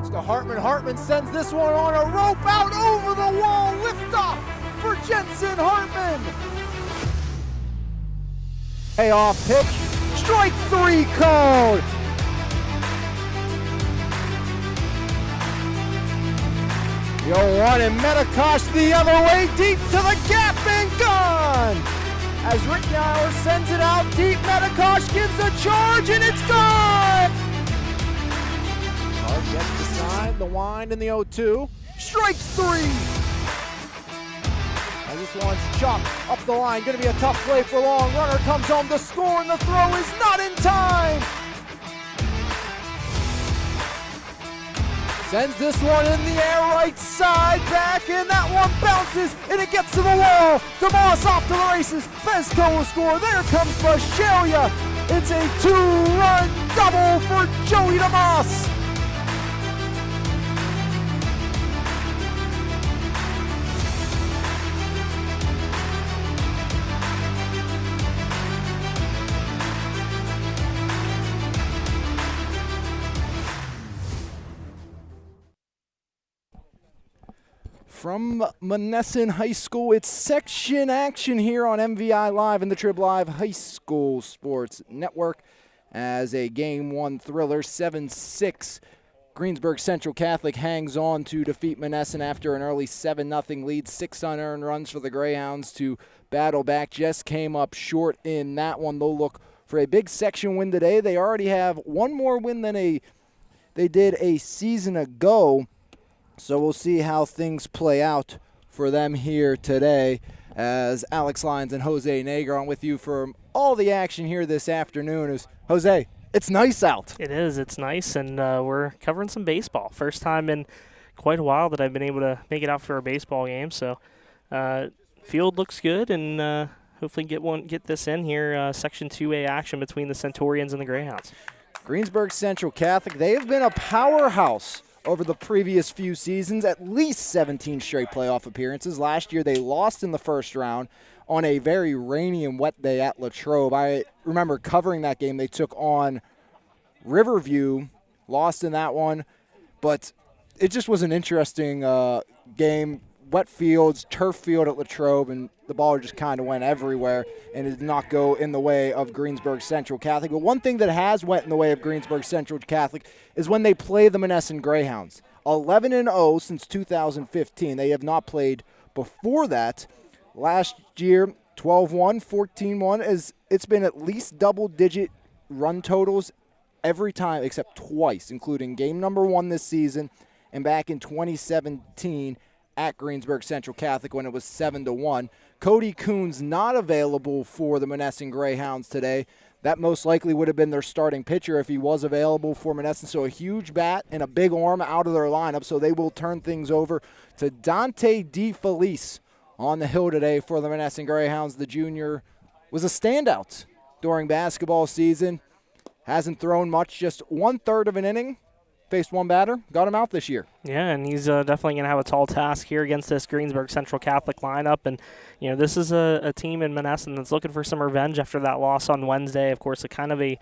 It's to Hartman. Hartman sends this one on a rope out over the wall. Lift off for Jensen Hartman. Payoff pitch. Strike three called. The 0-1 and Metakosh the other way, deep to the gap and gone. As Rittenauer sends it out deep, Metakosh gives a charge and it's gone. Hard gets the sign, the wind, and the 0-2. Strike three. As this one's chopped up the line, going to be a tough play for Long. Runner comes home to score, and the throw is not in time. Sends this one in the air, right side, back, and that one bounces, and it gets to the wall. DeMoss off to the races. Fezco will score. There comes Bashelia. It's a two-run double for Joey DeMoss. From Monessen High School, it's section action here on MVI Live and the Trib Live High School Sports Network as a Game 1 thriller, 7-6. Greensburg Central Catholic hangs on to defeat Monessen after an early 7-0 lead. 6 unearned runs for the Greyhounds to battle back. Just came up short in that one. They'll look for a big section win today. They already have one more win than they did a season ago. So we'll see how things play out for them here today as Alex Lyons and Jose Nager on with you for all the action here this afternoon. Jose, it's nice out. It is. It's nice, and we're covering some baseball. First time in quite a while that I've been able to make it out for a baseball game. So field looks good, and hopefully get this in here, Section 2A action between the Centurions and the Greyhounds. Greensburg Central Catholic, they have been a powerhouse over the previous few seasons, at least 17 straight playoff appearances. Last year they lost in the first round on a very rainy and wet day at Latrobe. I remember covering that game. They took on Riverview, lost in that one, but it just was an interesting game. Wet fields, turf field at Latrobe, and the ball just kind of went everywhere, and it did not go in the way of Greensburg Central Catholic. But one thing that has went in the way of Greensburg Central Catholic is when they play the Monessen Greyhounds. 11-0 since 2015. They have not played before that. Last year, 12-1, 14-1. It's been at least double-digit run totals every time except twice, including game number 1 this season and back in 2017 at Greensburg Central Catholic when it was 7-1. Cody Coons not available for the Monessen Greyhounds today. That most likely would have been their starting pitcher if he was available for Monessen. So a huge bat and a big arm out of their lineup. So they will turn things over to Dante DeFelice on the hill today for the Monessen Greyhounds. The junior was a standout during basketball season. Hasn't thrown much, just 1/3 of an inning. Faced one batter, got him out this year. Yeah, and he's definitely going to have a tall task here against this Greensburg Central Catholic lineup. And, this is a team in Monessen that's looking for some revenge after that loss on Wednesday. Of course, a kind of a,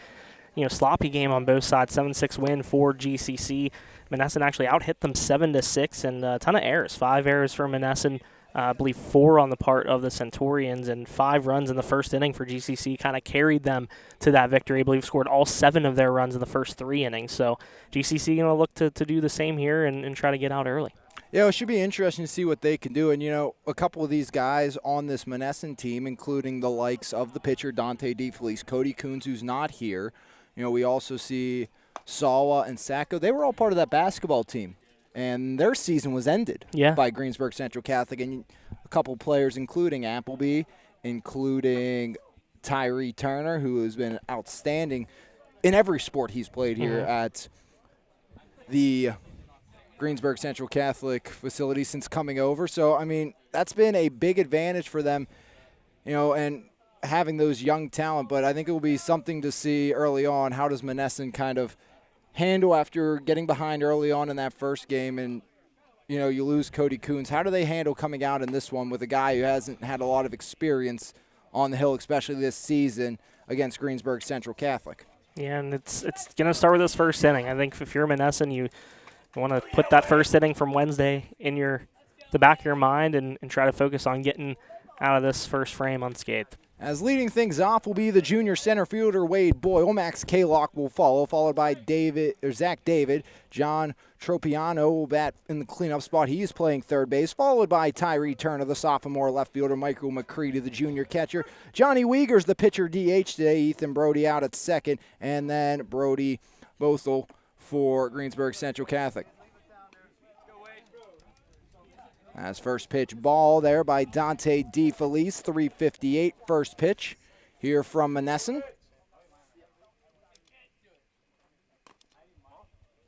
sloppy game on both sides, 7-6 win for GCC. Monessen actually out-hit them 7-6 and a ton of errors, 5 errors for Monessen. I believe 4 on the part of the Centurions, and 5 runs in the first inning for GCC kind of carried them to that victory. I believe scored all 7 of their runs in the first 3 innings. So GCC going to look to do the same here and try to get out early. Yeah, it should be interesting to see what they can do. And, a couple of these guys on this Monessen team, including the likes of the pitcher Dante DeFelice, Cody Coons, who's not here. We also see Sawa and Sacco. They were all part of that basketball team. And their season was ended by Greensburg Central Catholic. And a couple players, including Appleby, including Tyree Turner, who has been outstanding in every sport he's played here at the Greensburg Central Catholic facility since coming over. So, that's been a big advantage for them, and having those young talent. But I think it will be something to see early on. How does Monessen kind of handle after getting behind early on in that first game and, you lose Cody Coons? How do they handle coming out in this one with a guy who hasn't had a lot of experience on the hill, especially this season against Greensburg Central Catholic? Yeah, and it's going to start with this first inning. I think if you're Monessen, you You want to put that first inning from Wednesday in the back of your mind and try to focus on getting out of this first frame unscathed. As leading things off will be the junior center fielder Wade Boyle. Max Kalock will follow, followed by Zach David. John Tropiano will bat in the cleanup spot. He is playing third base, followed by Tyree Turner, the sophomore left fielder. Michael McCready, the junior catcher. Johnny Uyghur's the pitcher DH today. Ethan Brody out at second, and then Brody Bothell for Greensburg Central Catholic. As first pitch ball there by Dante DeFelice, 3:58 first pitch here from Monessen.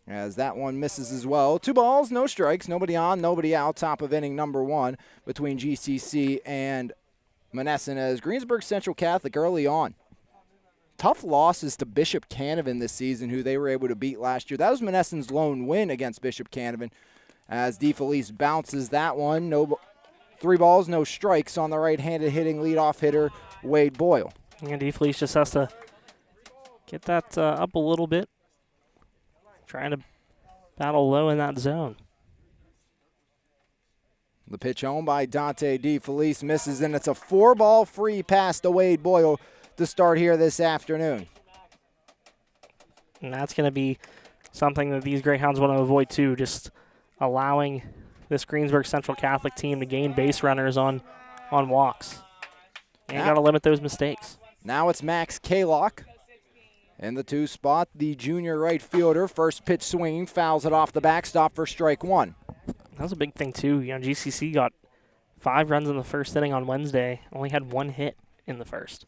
As that one misses as well. 2 balls, no strikes, nobody on, nobody out. Top of inning number 1 between GCC and Monessen as Greensburg Central Catholic early on. Tough losses to Bishop Canevin this season, who they were able to beat last year. That was Monessen's lone win against Bishop Canevin. As DeFelice bounces that one. 3 balls, no strikes on the right-handed hitting leadoff hitter, Wade Boyle. And DeFelice just has to get that up a little bit. Trying to battle low in that zone. The pitch home by Dante DeFelice misses, and it's a 4-ball free pass to Wade Boyle to start here this afternoon. And that's going to be something that these Greyhounds want to avoid too, just allowing this Greensburg Central Catholic team to gain base runners on walks. And you got to limit those mistakes. Now it's Max Kalock in the 2 spot, the junior right fielder. First pitch swinging, fouls it off the backstop for strike 1. That was a big thing too. You know, GCC got 5 runs in the first inning on Wednesday, only had 1 hit in the first.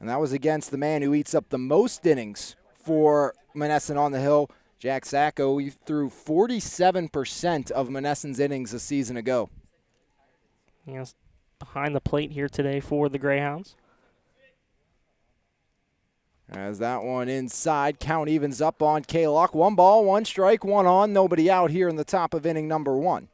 And that was against the man who eats up the most innings for Monessen on the hill, Jack Sacco. He threw 47% of Monessen's innings a season ago. Yes, behind the plate here today for the Greyhounds. As that one inside, count evens up on Kalock. 1 ball, 1 strike, 1 on, nobody out here in the top of inning number 1.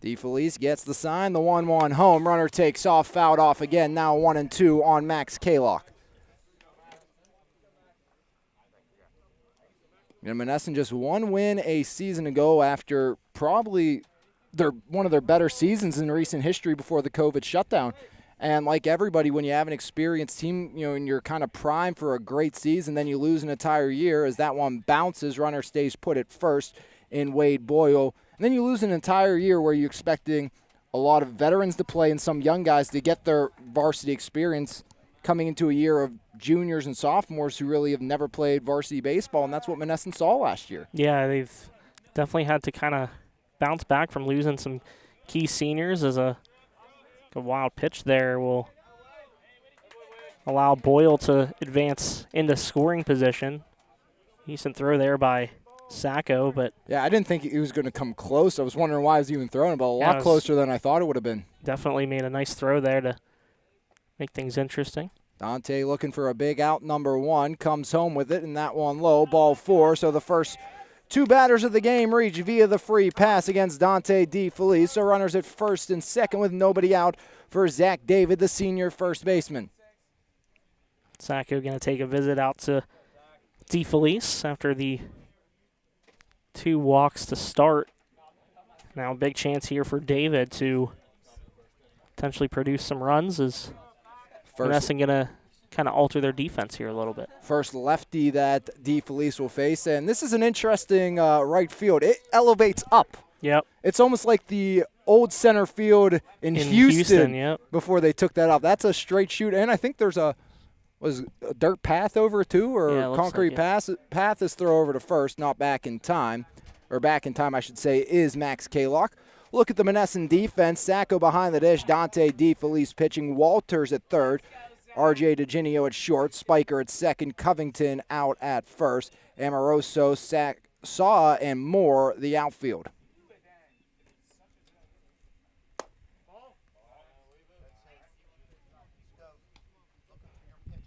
DeFelice gets the sign, the 1-1 home. Runner takes off, fouled off again. Now 1-2 on Max Kalock. And Monessen just 1 win a season ago after probably one of their better seasons in recent history before the COVID shutdown. And like everybody, when you have an experienced team, you know, and you're kind of primed for a great season, then you lose an entire year as that one bounces. Runner stays put at first in Wade Boyle. And then you lose an entire year where you're expecting a lot of veterans to play and some young guys to get their varsity experience coming into a year of juniors and sophomores who really have never played varsity baseball, and that's what Monessen saw last year. Yeah, they've definitely had to kind of bounce back from losing some key seniors as a wild pitch there will allow Boyle to advance into scoring position. Decent throw there by Sacco, but yeah, I didn't think he was going to come close. I was wondering why he was even throwing it, but a lot closer than I thought it would have been. Definitely made a nice throw there to make things interesting. Dante looking for a big out, number 1, comes home with it, and that one low, ball 4. So the first 2 batters of the game reach via the free pass against Dante DeFelice. So runners at first and second with nobody out for Zach David, the senior first baseman. Sacco going to take a visit out to DeFelice after the 2 walks to start. Now a big chance here for David to potentially produce some runs as Monessen going to kind of alter their defense here a little bit. First lefty that DeFelice will face, and this is an interesting right field. It elevates up. Yep. It's almost like the old center field in Houston yep. Before they took that off. That's a straight shoot, and I think there's a dirt path over it too, or concrete path is throw over to first, not back in time. Or back in time, I should say, is Max Kalock. Look at the Monessen defense. Sacco behind the dish. Dante DeFelice pitching. Walters at third. R.J. DeGinio at short. Spiker at second. Covington out at first. Amoroso, Saw, and Moore the outfield.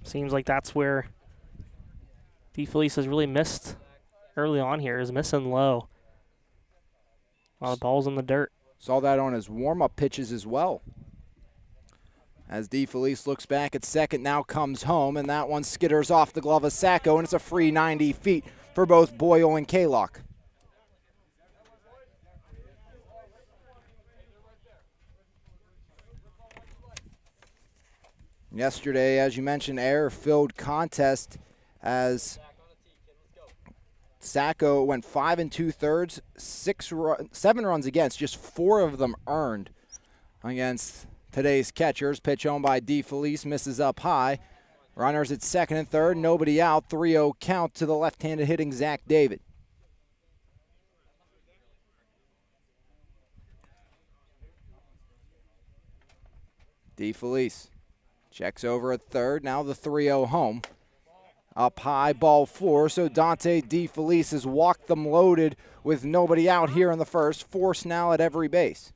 Seems like that's where DeFelice has really missed early on here, is missing low. A lot of balls in the dirt. Saw that on his warm-up pitches as well. As DeFelice looks back at second, now comes home, and that one skitters off the glove of Sacco, and it's a free 90 feet for both Boyle and Kaylock. Yesterday, as you mentioned, air-filled contest as Sacco went 5 2/3, 7 runs against, just 4 of them earned against today's catchers. Pitch home by DeFelice, misses up high. Runners at second and third, nobody out. 3-0 count to the left-handed hitting Zach David. DeFelice checks over at third. Now the 3-0 home. Up high, ball 4. So Dante DeFelice has walked them loaded with nobody out here in the first. Force now at every base.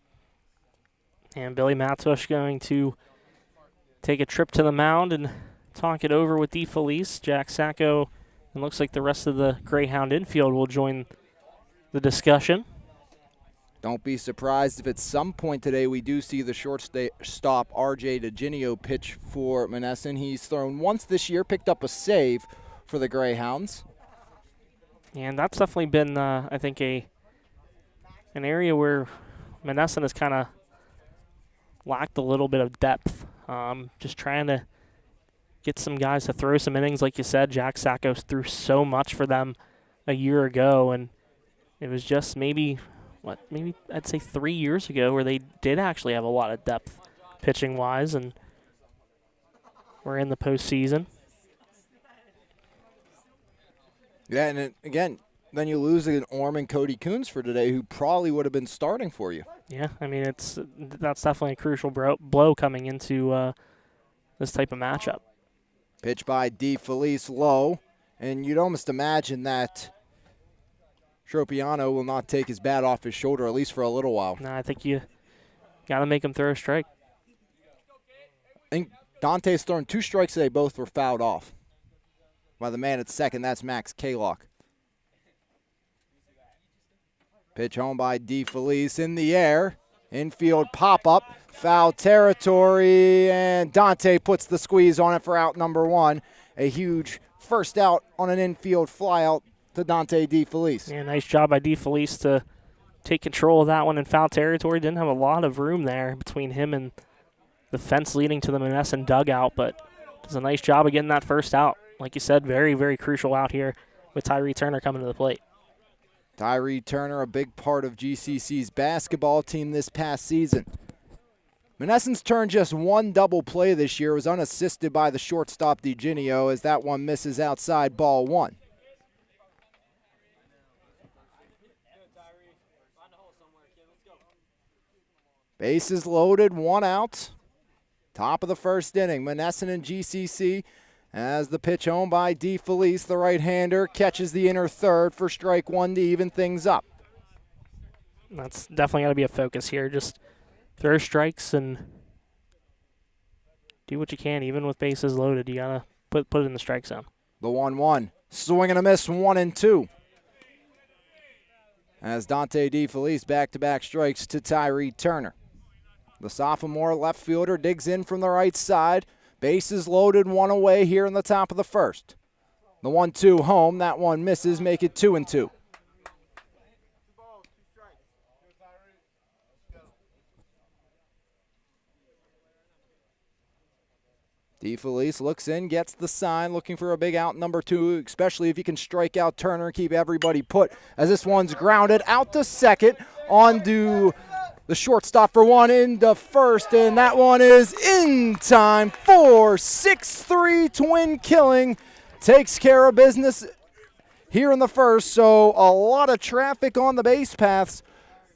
And Billy Matush going to take a trip to the mound and talk it over with DeFelice. Jack Sacco, and looks like the rest of the Greyhound infield will join the discussion. Don't be surprised if at some point today we do see the shortstop R.J. DeGinio pitch for Monessen. He's thrown once this year, picked up a save for the Greyhounds. And that's definitely been, I think, an area where Monessen has kind of lacked a little bit of depth. Just trying to get some guys to throw some innings. Like you said, Jack Sacco threw so much for them a year ago, and it was just maybe I'd say 3 years ago where they did actually have a lot of depth pitching-wise, and we're in the postseason. Yeah, and again, then you lose an Orm and Cody Coons for today, who probably would have been starting for you. Yeah, I mean, that's definitely a crucial blow coming into this type of matchup. Pitch by DeFelice low, and you'd almost imagine that Tropiano will not take his bat off his shoulder, at least for a little while. No, I think you got to make him throw a strike. And Dante's thrown 2 strikes today. Both were fouled off by the man at second. That's Max Kaylock. Pitch home by DeFelice in the air. Infield pop-up. Foul territory, and Dante puts the squeeze on it for out number 1. A huge first out on an infield flyout to Dante DeFelice. Yeah, nice job by DeFelice to take control of that one in foul territory. Didn't have a lot of room there between him and the fence leading to the Monessen dugout, but does a nice job of getting that first out. Like you said, very, very crucial out here with Tyree Turner coming to the plate. Tyree Turner, a big part of GCC's basketball team this past season. Monessen's turned just 1 double play this year. It was unassisted by the shortstop DeGinio, as that one misses outside, ball 1. Bases loaded, 1 out. Top of the first inning. Monessen and GCC as the pitch home by DeFelice, the right-hander, catches the inner third for strike 1 to even things up. That's definitely got to be a focus here. Just throw strikes and do what you can, even with bases loaded. You got to put it in the strike zone. The 1-1. Swing and a miss, 1-2. As Dante DeFelice back-to-back strikes to Tyree Turner. The sophomore left fielder digs in from the right side. Bases loaded, 1 away here in the top of the first. The 1-2 home. That one misses, make it 2-2. DeFelice looks in, gets the sign, looking for a big out number 2, especially if you can strike out Turner and keep everybody put, as this one's grounded out to second, onto the shortstop for 1 into first, and that one is in time for 6-3 twin killing. Takes care of business here in the first, so a lot of traffic on the base paths,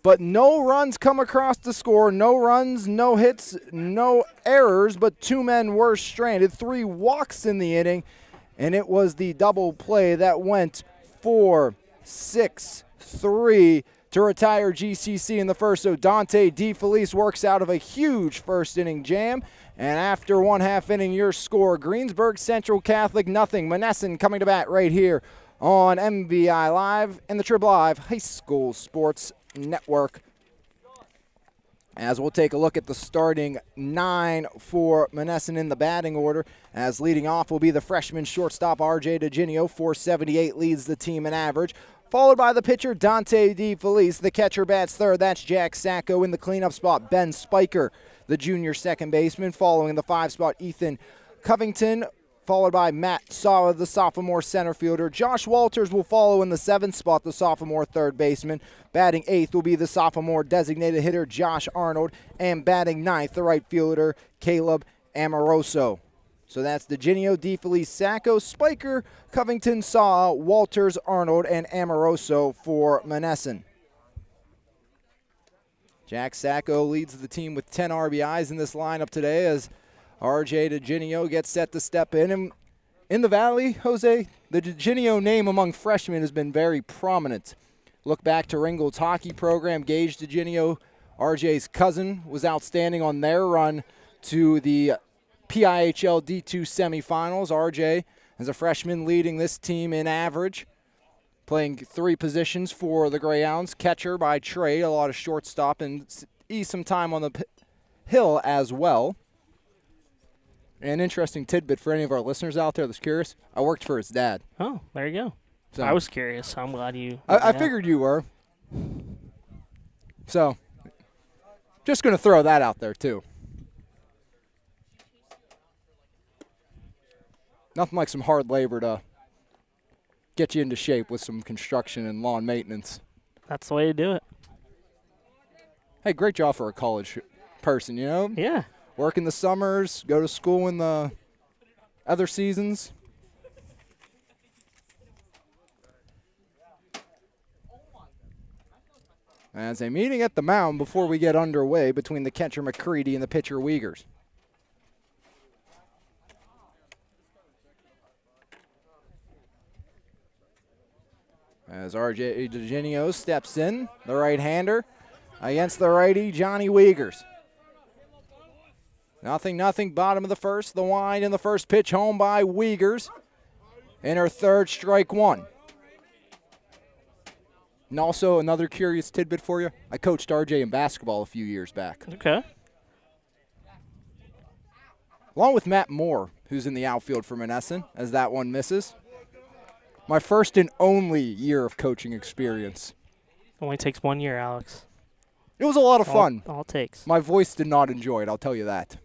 but no runs come across the score. No runs, no hits, no errors, but 2 men were stranded. 3 walks in the inning, and it was the double play that went for 6-3 to retire GCC in the first. So Dante DeFelice works out of a huge first inning jam. And after 1/2 inning, your score, Greensburg Central Catholic 0. Monessen coming to bat right here on MVI Live and the Trib Live High School Sports Network. As we'll take a look at the starting 9 for Monessen in the batting order. As leading off will be the freshman shortstop R.J. DeGinio, 478 leads the team in average. Followed by the pitcher Dante DeFelice. The catcher bats third, that's Jack Sacco. In the cleanup spot, Ben Spiker, the junior second baseman. Following in the 5 spot, Ethan Covington, followed by Matt Sawa, the sophomore center fielder. Josh Walters will follow in the 7th spot, the sophomore third baseman. Batting 8th will be the sophomore designated hitter Josh Arnold, and batting 9th, the right fielder Caleb Amoroso. So that's DeGinio, DeFelice, Sacco, Spiker, Covington, Sawa, Walters, Arnold, and Amoroso for Monessen. Jack Sacco leads the team with 10 RBIs in this lineup today as R.J. DeGinio gets set to step in. And in the Valley, Jose, the DeGinio name among freshmen has been very prominent. Look back to Ringgold's hockey program. Gage DeGinio, R.J.'s cousin, was outstanding on their run to the PIHL D2 semifinals. R.J. as a freshman leading this team in average, playing 3 positions for the Greyhounds. Catcher by trade, a lot of shortstop, and some time on the hill as well. An interesting tidbit for any of our listeners out there that's curious, I worked for his dad. Oh, there you go. So, I was curious. I'm glad you... I figured you were. So, just going to throw that out there, too. Nothing like some hard labor to get you into shape with some construction and lawn maintenance. That's the way to do it. Hey, great job for a college person, you know? Yeah. Work in the summers, go to school in the other seasons. As a meeting at the mound before we get underway between the catcher McCready and the pitcher Wiegers. As R.J. DeGinio steps in, the right-hander, against the righty, Johnny Wiegers. 0-0, bottom of the first. The wind in the first pitch, home by Wiegers. In her third, strike 1. And also, another curious tidbit for you. I coached R.J. in basketball a few years back. Okay. Along with Matt Moore, who's in the outfield for Monessen, as that one misses. My first and only year of coaching experience. Only takes 1 year, Alex. It was a lot of fun. All it takes. My voice did not enjoy it, I'll tell you that.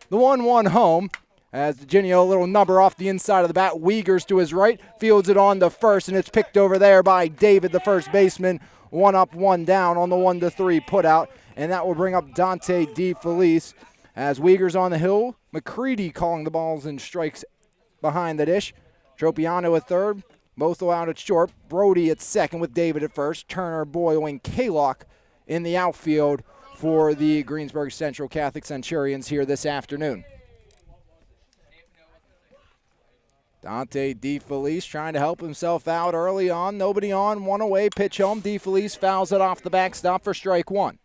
The 1-1 home, as DeGinio, a little number off the inside of the bat. Wiegers to his right, fields it on to first, and it's picked over there by David, the first baseman. 1 up, 1 down on the 1-3 putout, and that will bring up Dante DeFelice. As Wiegers on the hill, McCready calling the balls and strikes behind the dish. Tropiano at third, both out at short. Brody at second with David at first. Turner, Boyle, and Kalock in the outfield for the Greensburg Central Catholic Centurions here this afternoon. Dante DeFelice trying to help himself out early on. Nobody on, 1 away, pitch home. DeFelice fouls it off the backstop for strike 1.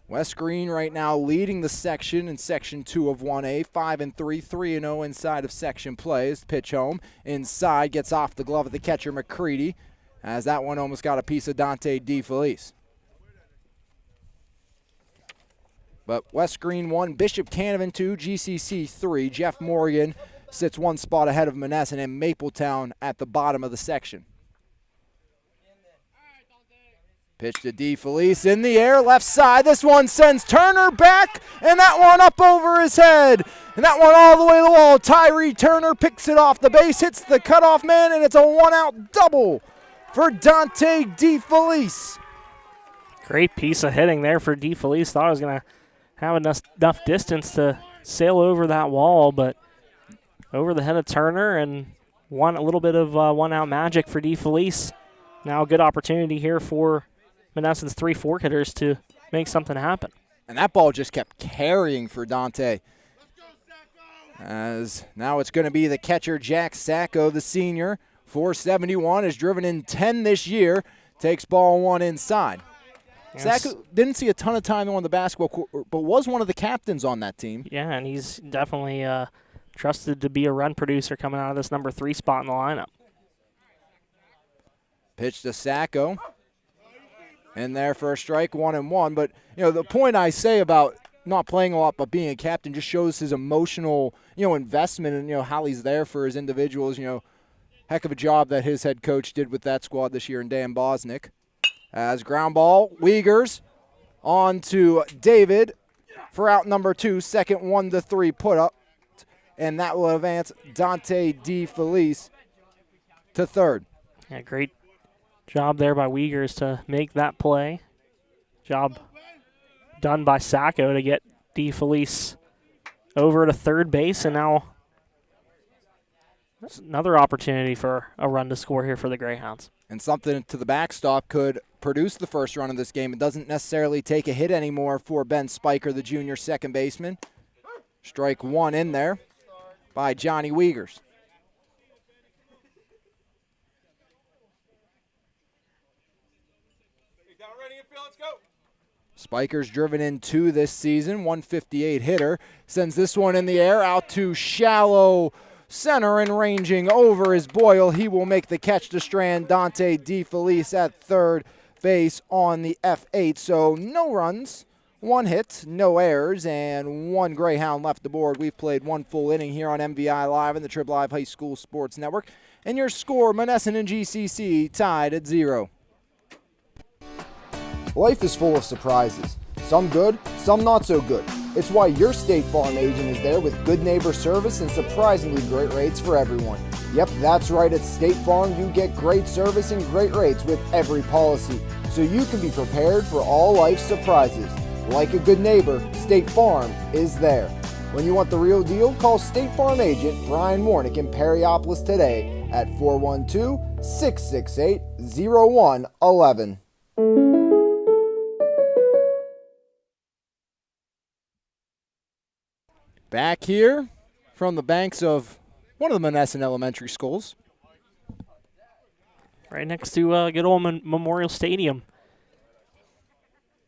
West Green right now leading the section in Section 2 of 1A, 5-3, 3-0 inside of section plays. Pitch home, inside, gets off the glove of the catcher McCready, as that one almost got a piece of Dante DeFelice. But West Green 1, Bishop Canavan 2, GCC 3. Jeff Morgan sits 1 spot ahead of Monessen and Mapletown at the bottom of the section. Pitch to DeFelice in the air, left side. This one sends Turner back, and that one up over his head. And that one all the way to the wall. Tyree Turner picks it off the base, hits the cutoff man, and it's a 1-out double for Dante DeFelice. Great piece of hitting there for DeFelice. Thought I was going to have enough distance to sail over that wall, but over the head of Turner, and a little bit of 1-out magic for DeFelice. Now a good opportunity here for Monessen's 3 fork hitters to make something happen. And that ball just kept carrying for Dante. As now it's going to be the catcher, Jack Sacco, the senior. 471, has driven in 10 this year. Takes ball 1 inside. Yes. Sacco didn't see a ton of time on the basketball court, but was one of the captains on that team. Yeah, and he's definitely trusted to be a run producer coming out of this number 3 spot in the lineup. Pitch to Sacco. In there for a strike, 1-1. But, the point I say about not playing a lot but being a captain just shows his emotional, investment and, how he's there for his individuals. Heck of a job that his head coach did with that squad this year in Dan Bosnick. As ground ball, Wiegers on to David for out number 2, second 1-3 put up. And that will advance Dante DeFelice to third. Yeah, great job there by Wiegers to make that play. Job done by Sacco to get DeFelice over to third base, and now another opportunity for a run to score here for the Greyhounds. And something to the backstop could produce the first run of this game. It doesn't necessarily take a hit anymore for Ben Spiker, the junior second baseman. Strike 1 in there by Johnny Wiegers. Spiker's driven in 2 this season, 158 hitter. Sends this one in the air out to shallow center and ranging over his Boyle. He will make the catch to strand Dante DeFelice at third base on the F8. So no runs, 1 hit, no errors, and 1 Greyhound left aboard. We've played 1 full inning here on MVI Live and the Trib Live High School Sports Network. And your score, Monessen and GCC tied at 0. Life is full of surprises. Some good, some not so good. It's why your State Farm agent is there with good neighbor service and surprisingly great rates for everyone. Yep, that's right. At State Farm, you get great service and great rates with every policy, so you can be prepared for all life's surprises. Like a good neighbor, State Farm is there. When you want the real deal, call State Farm agent Brian Warnick in Perryopolis today at 412-668-0111. Back here from the banks of one of the Monessen elementary schools. Right next to good old Memorial Stadium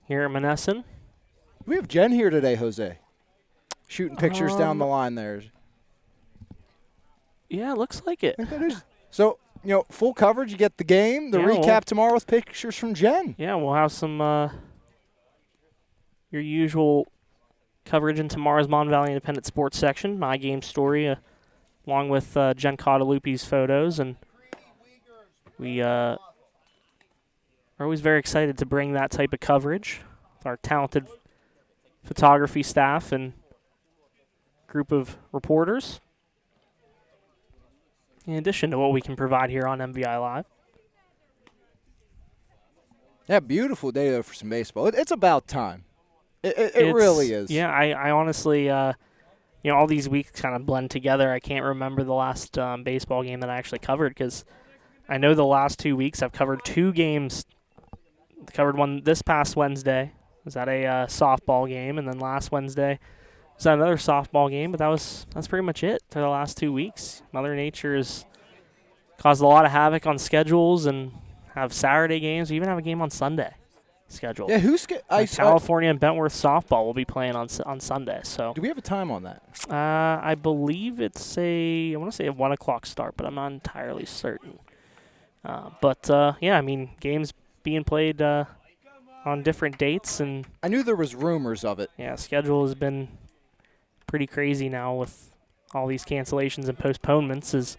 here at Monessen. We have Jen here today, Jose. Shooting pictures down the line there. Yeah, it looks like it. So, full coverage. You get the game, the recap tomorrow with pictures from Jen. Yeah, we'll have some your usual coverage in tomorrow's Mon Valley Independent Sports section, my game story, along with Jen Cottalupi's photos. And we are always very excited to bring that type of coverage with our talented photography staff and group of reporters, in addition to what we can provide here on MVI Live. Yeah, beautiful day, though, for some baseball. It's about time. It really is. Yeah, I honestly, all these weeks kind of blend together. I can't remember the last baseball game that I actually covered because I know the last 2 weeks I've covered 2 games. Covered one this past Wednesday. Was at a softball game, and then last Wednesday was at another softball game. But that's pretty much it for the last 2 weeks. Mother Nature has caused a lot of havoc on schedules and have Saturday games. We even have a game on Sunday scheduled. Yeah, California and Bentworth softball will be playing on Sunday. So do we have a time on that? I believe it's I want to say a 1 o'clock start, but I'm not entirely certain. Games being played on different dates, and I knew there was rumors of it. Yeah, schedule has been pretty crazy now with all these cancellations and postponements. Is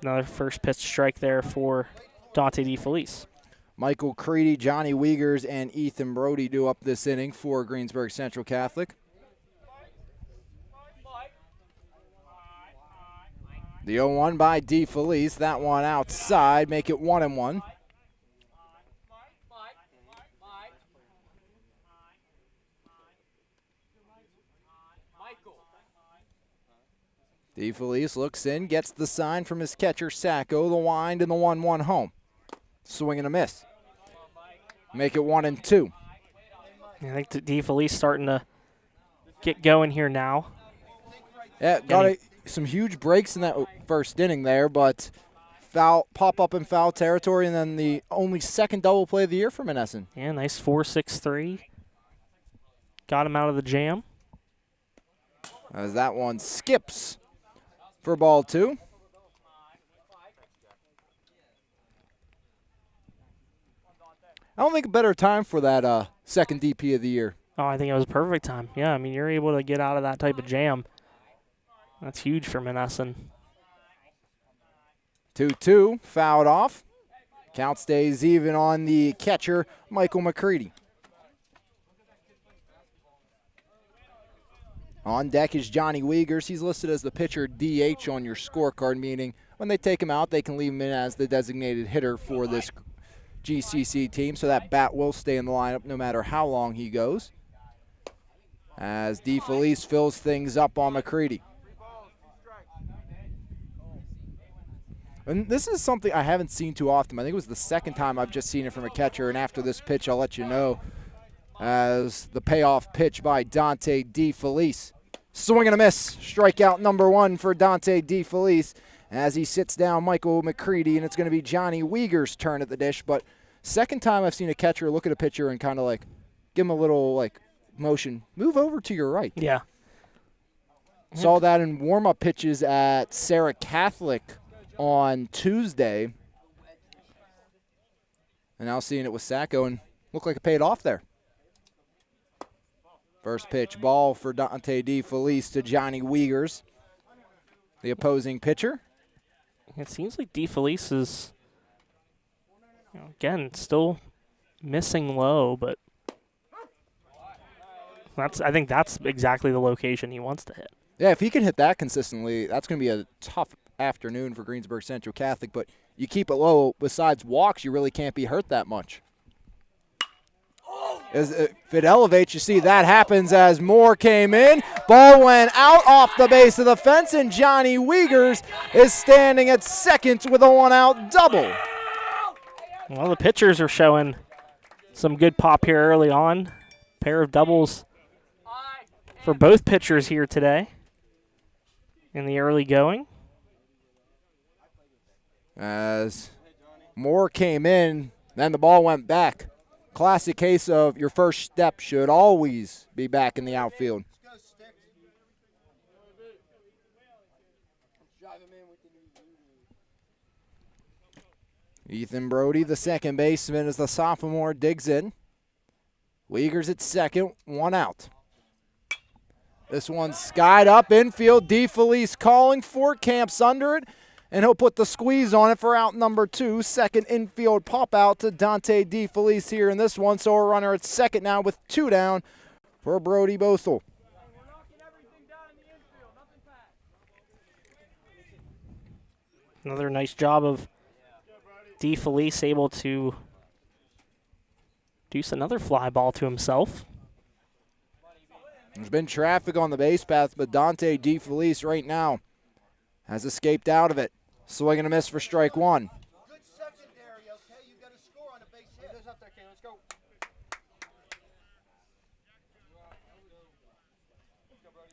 another first pitch strike there for Dante DeFelice. Michael Creedy, Johnny Wiegers, and Ethan Brody do up this inning for Greensburg Central Catholic. The 0-1 by DeFelice. That one outside, make it 1-1. DeFelice looks in, gets the sign from his catcher, Sacco, the wind, and the 1-1 home. Swing and a miss. Make it 1-2. I think DeFelice starting to get going here now. Yeah, got some huge breaks in that first inning there, but pop up in foul territory, and then the only second double play of the year for Monessen. Yeah, nice 4-6-3. Got him out of the jam. As that one skips for ball 2. I don't think a better time for that second DP of the year. Oh, I think it was a perfect time. Yeah, I mean, you're able to get out of that type of jam. That's huge for Monessen. 2-2, fouled off. Count stays even on the catcher, Michael McCready. On deck is Johnny Wiegers. He's listed as the pitcher DH on your scorecard, meaning when they take him out, they can leave him in as the designated hitter for this GCC team, so that bat will stay in the lineup no matter how long he goes. As DeFelice fills things up on McCready. And this is something I haven't seen too often. I think it was the second time I've just seen it from a catcher, and after this pitch, I'll let you know. As the payoff pitch by Dante DeFelice. Swing and a miss. Strikeout number 1 for Dante DeFelice as he sits down Michael McCready, and it's going to be Johnny Wiegers' turn at the dish. But second time I've seen a catcher look at a pitcher and kind of like give him a little like motion. Move over to your right. Yeah. Saw that in warm-up pitches at Sarah Catholic on Tuesday. And now seeing it with Sacco, and looked like it paid off there. First pitch ball for Dante DeFelice to Johnny Wiegers, the opposing pitcher. It seems like DeFelice is, again, still missing low, but I think that's exactly the location he wants to hit. Yeah, if he can hit that consistently, that's going to be a tough afternoon for Greensburg Central Catholic, but you keep it low. Besides walks, you really can't be hurt that much. If it elevates, you see that happens as Moore came in. Ball went out off the base of the fence, and Johnny Wiegers is standing at second with a one-out double. Well, the pitchers are showing some good pop here early on. Pair of doubles for both pitchers here today in the early going. As Moore came in, then the ball went back. Classic case of your first step should always be back in the outfield. Ethan Brody, the second baseman, as the sophomore digs in. Wiegers at second, one out. This one's skied up infield. DeFelice calling for it, camps under it, and he'll put the squeeze on it for out number 2. Second infield pop out to Dante DeFelice here in this one. So a runner at second now with 2 down for Brody Bothell. Another nice job of DeFelice able to deuce another fly ball to himself. There's been traffic on the base path, but Dante DeFelice right now has escaped out of it. Swing and a miss for strike 1. Good secondary, okay? You got to score on a base hit. Up there, Kay. Let's go.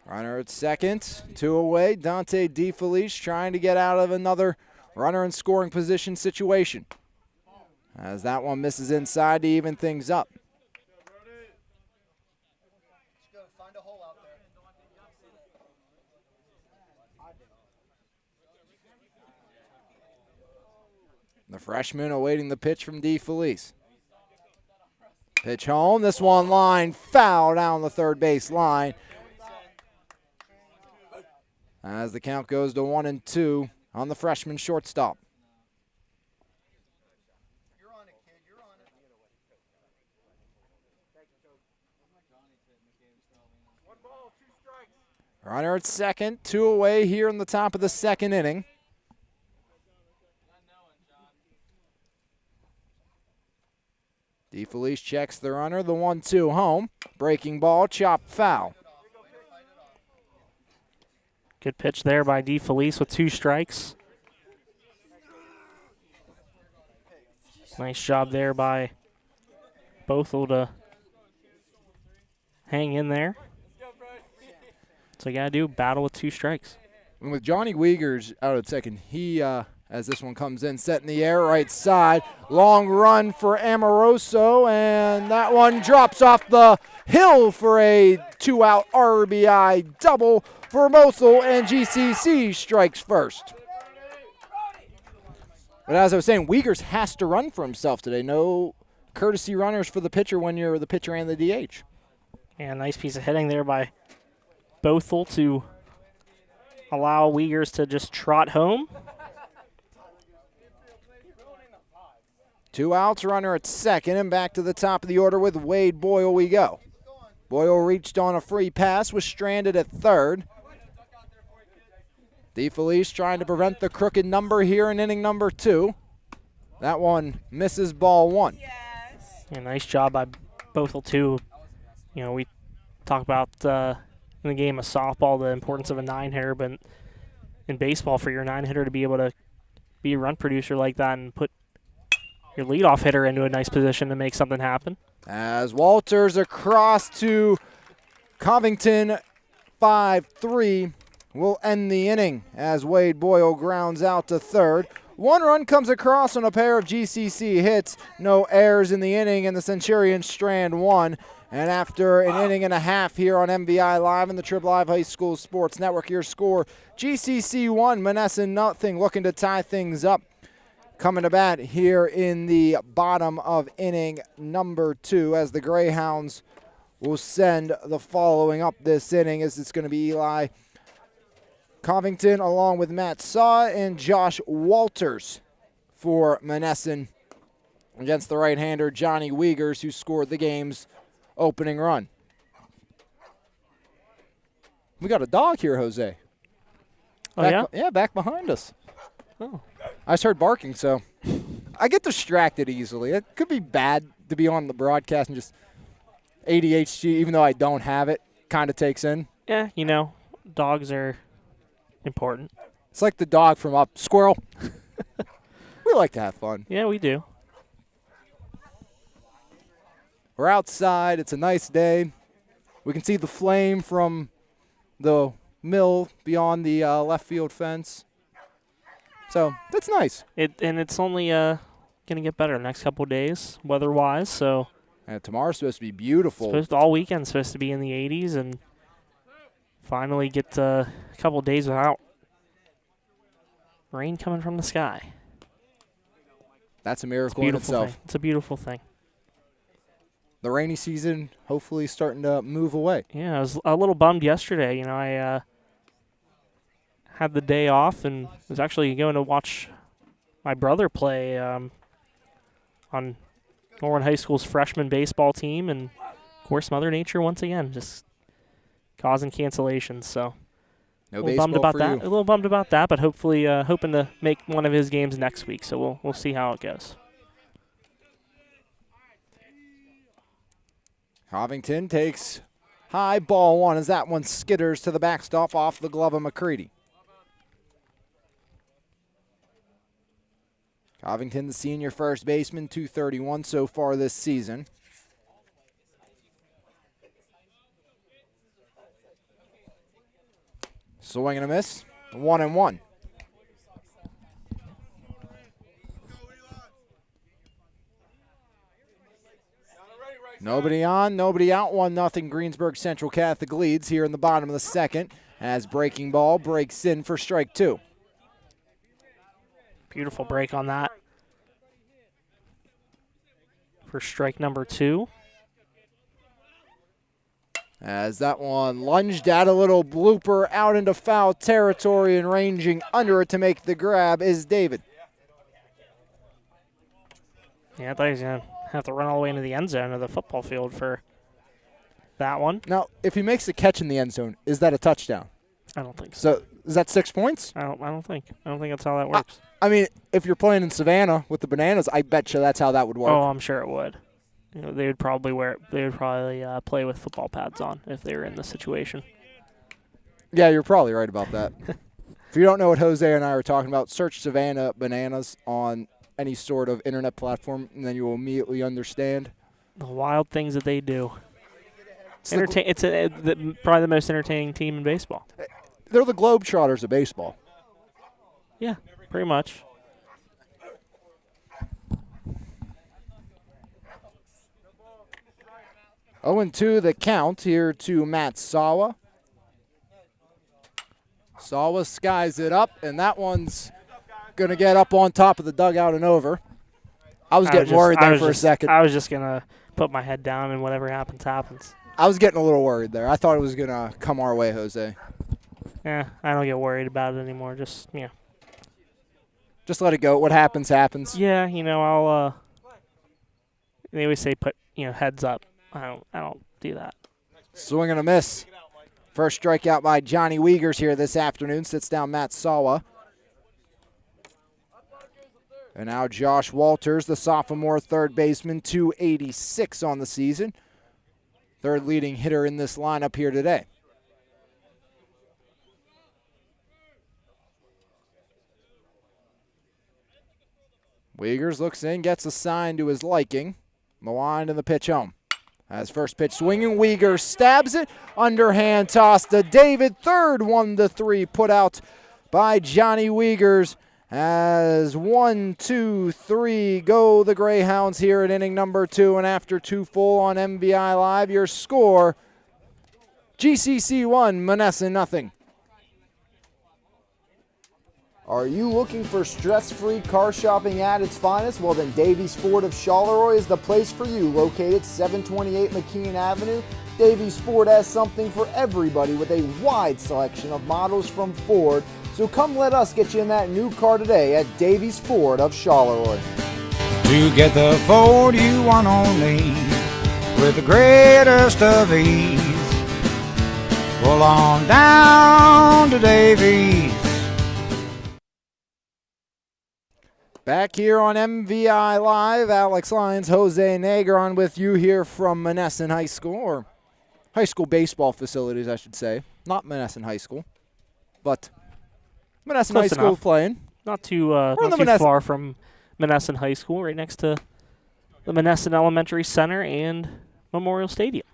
Runner at second, 2 away. Dante DeFelice trying to get out of another runner in scoring position situation. As that one misses inside to even things up. Find a hole out there. The freshman awaiting the pitch from DeFelice. Pitch home. This one line foul down the third base line. As the count goes to 1-2 on the freshman shortstop. You're on it, kid. You're on it. One ball, 2 strikes. Runner at second, 2 away here in the top of the second inning. DeFelice checks the runner, the 1-2 home. Breaking ball, chopped foul. Good pitch there by DeFelice with 2 strikes. Nice job there by Bothell to hang in there. So you got to do battle with 2 strikes. And with Johnny Wiegers out at second, he as this one comes in, set in the air, right side. Long run for Amoroso, and that one drops off the hill for a 2-out RBI double for Mosul, and GCC strikes first. But as I was saying, Wiegers has to run for himself today. No courtesy runners for the pitcher when you're the pitcher and the DH. And nice piece of hitting there by Bothell to allow Wiegers to just trot home. 2 outs, runner at second, and back to the top of the order with Wade Boyle we go. Boyle reached on a free pass, was stranded at third. DeFelice trying to prevent the crooked number here in inning number 2. That one misses, ball 1. Yeah, nice job by Bothell too. You know, we talk about in the game of softball the importance of a 9-hitter, but in baseball for your 9-hitter to be able to be a run producer like that and put your leadoff hitter into a nice position to make something happen. As Walters across to Covington, 5-3 will end the inning as Wade Boyle grounds out to third. 1 run comes across on a pair of GCC hits. No errors in the inning, and the Centurions strand 1. And after an inning and a half here on MVI Live and the Trib Live High School Sports Network, your score, GCC 1, Monessen nothing, looking to tie things up. Coming to bat here in the bottom of inning number 2 as the Greyhounds will send the following up this inning, as it's going to be Eli Covington along with Matt Saw and Josh Walters for Monessen against the right-hander Johnny Wiegers, who scored the game's opening run. We got a dog here, Jose. Oh, yeah? Yeah, back behind us. Oh. I just heard barking, so I get distracted easily. It could be bad to be on the broadcast and just ADHD, even though I don't have it, kind of takes in. Yeah, you know, dogs are important. It's like the dog from Up. Squirrel. We like to have fun. Yeah, we do. We're outside. It's a nice day. We can see the flame from the mill beyond the left field fence. So that's nice. And it's only going to get better the next couple of days, weather-wise. So And tomorrow's supposed to be beautiful. all weekend supposed to be in the 80s, and finally get a couple of days without rain coming from the sky. That's a miracle in itself. Thing. It's a beautiful thing. The rainy season hopefully starting to move away. Yeah, I was a little bummed yesterday. You know, I had the day off and was actually going to watch my brother play on Norwood High School's freshman baseball team, and of course Mother Nature once again just causing cancellations. So No a little baseball bummed about for that. you. A little bummed about that, but hopefully hoping to make one of his games next week. So we'll see how it goes. Covington takes high, ball 1 as that one skitters to the backstop off the glove of McCready. Covington, the senior first baseman, 231 so far this season. Swing and a miss, 1-1. Nobody on, nobody out, 1-0. Greensburg Central Catholic leads here in the bottom of the second as breaking ball breaks in for strike 2. Beautiful break on that for strike number 2. As that one lunged at a little blooper out into foul territory, and ranging under it to make the grab is David. Yeah, I thought he was going to have to run all the way into the end zone of the football field for that one. Now, if he makes a catch in the end zone, is that a touchdown? I don't think so. So is that 6 points? I don't think that's how that works. I mean, if you're playing in Savannah with the Bananas, I bet you that's how that would work. Oh, I'm sure it would. You know, they would probably play with football pads on if they were in this situation. Yeah, you're probably right about that. If you don't know what Jose and I are talking about, search Savannah Bananas on any sort of internet platform, and then you will immediately understand. The wild things that they do. It's Probably the most entertaining team in baseball. They're the Globetrotters of baseball. Yeah, pretty much. 0-2 the count here to Matt Sawa. Sawa skies it up, and that one's going to get up on top of the dugout and over. I was getting worried there for a second. I was just going to put my head down and whatever happens, happens. I was getting a little worried there. I thought it was going to come our way, Jose. Yeah, I don't get worried about it anymore. Just let it go. What happens, happens. Yeah, I'll they always say put, heads up. I don't do that. Swing and a miss. First strikeout by Johnny Wiegers here this afternoon. Sits down Matt Sawa. And now Josh Walters, the sophomore third baseman, 286 on the season. Third leading hitter in this lineup here today. Wiegers looks in, gets a sign to his liking. Maligned and the pitch home. As first pitch swinging, Wiegers stabs it. Underhand toss to David. Third 1-3 put out by Johnny Wiegers. As 1, 2, 3 go the Greyhounds here at inning number 2. And after 2 full on MVI Live, your score, GCC 1, Monessen nothing. Are you looking for stress-free car shopping at its finest? Well, then Davies Ford of Charleroi is the place for you. Located 728 McKean Avenue, Davies Ford has something for everybody with a wide selection of models from Ford. So come let us get you in that new car today at Davies Ford of Charleroi. To get the Ford you want only with the greatest of ease. Pull on down to Davies. Back here on MVI Live, Alex Lyons, Jose Negron with you here from Monessen High School, or high school baseball facilities, I should say. Not Monessen High School, but Monessen High School playing. Not too far from Monessen High School, right next to the Monessen Elementary Center and Memorial Stadium.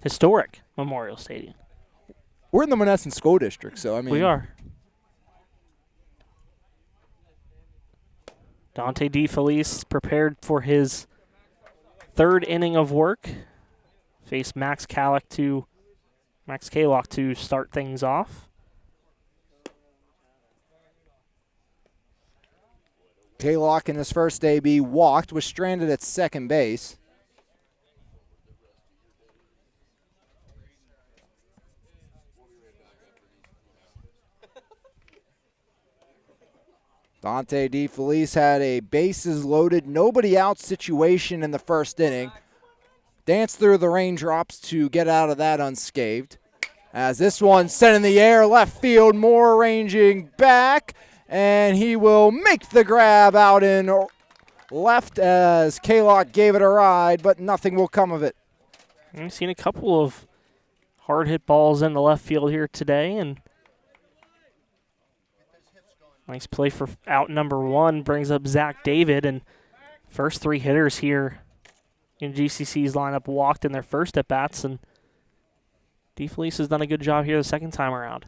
Historic Memorial Stadium. We're in the Monessen School District, so I mean. We are. Dante DeFelice prepared for his third inning of work. Faced Max Kalock to start things off. Kalock in his first AB walked, was stranded at second base. Dante DeFelice had a bases loaded, nobody out situation in the first inning. Danced through the raindrops to get out of that unscathed. As this one sent in the air, left field, Moore ranging back, and he will make the grab out in left as Kalock gave it a ride, but nothing will come of it. I've seen a couple of hard hit balls in the left field here today, and nice play for out number 1 brings up Zach David, and first 3 hitters here in GCC's lineup walked in their first at-bats, and DeFelice has done a good job here the second time around.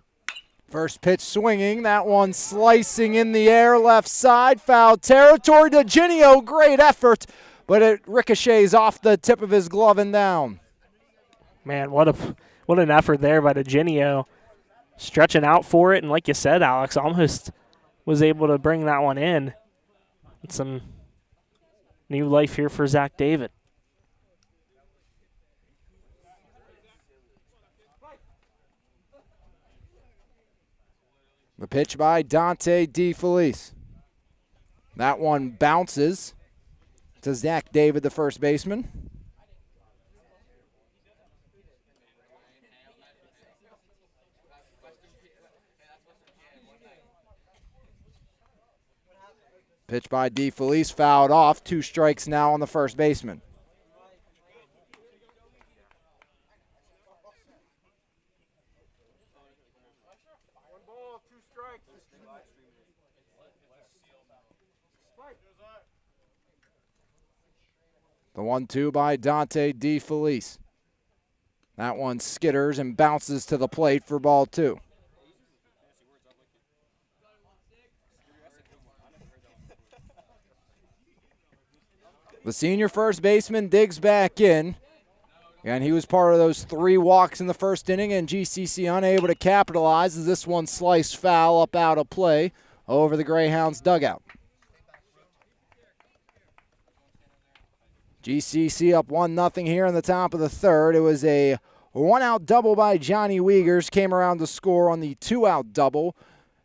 First pitch swinging, that one slicing in the air, left side, foul territory. DeGinio, great effort, but it ricochets off the tip of his glove and down. Man, what an effort there by DeGinio, stretching out for it, and like you said, Alex, almost was able to bring that one in. And some new life here for Zach David. The pitch by Dante DeFelice. That one bounces to Zach David, the first baseman. Pitch by DeFelice, fouled off. 2 strikes now on the first baseman. The 1-2 by Dante DeFelice. That one skitters and bounces to the plate for ball 2. The senior first baseman digs back in. And he was part of those 3 walks in the first inning, and GCC unable to capitalize as this one sliced foul up out of play over the Greyhounds dugout. GCC up 1-0 here in the top of the third. It was a 1-out double by Johnny Wiegers, came around to score on the 2-out double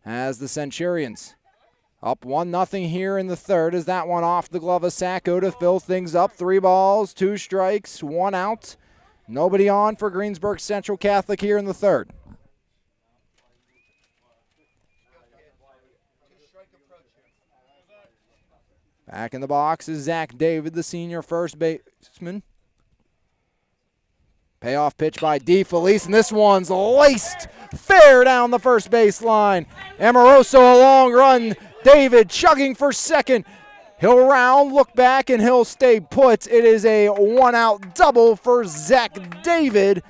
as the Centurions. Up 1-0 here in the third as that one off the glove of Sacco to fill things up. 3 balls, 2 strikes, 1 out. Nobody on for Greensburg Central Catholic here in the third. Back in the box is Zach David, the senior first baseman. Payoff pitch by DeFelice, and this one's laced fair down the first base line. Amoroso a long run. David chugging for second. He'll round, look back, and he'll stay put. It is a 1-out double for Zach David.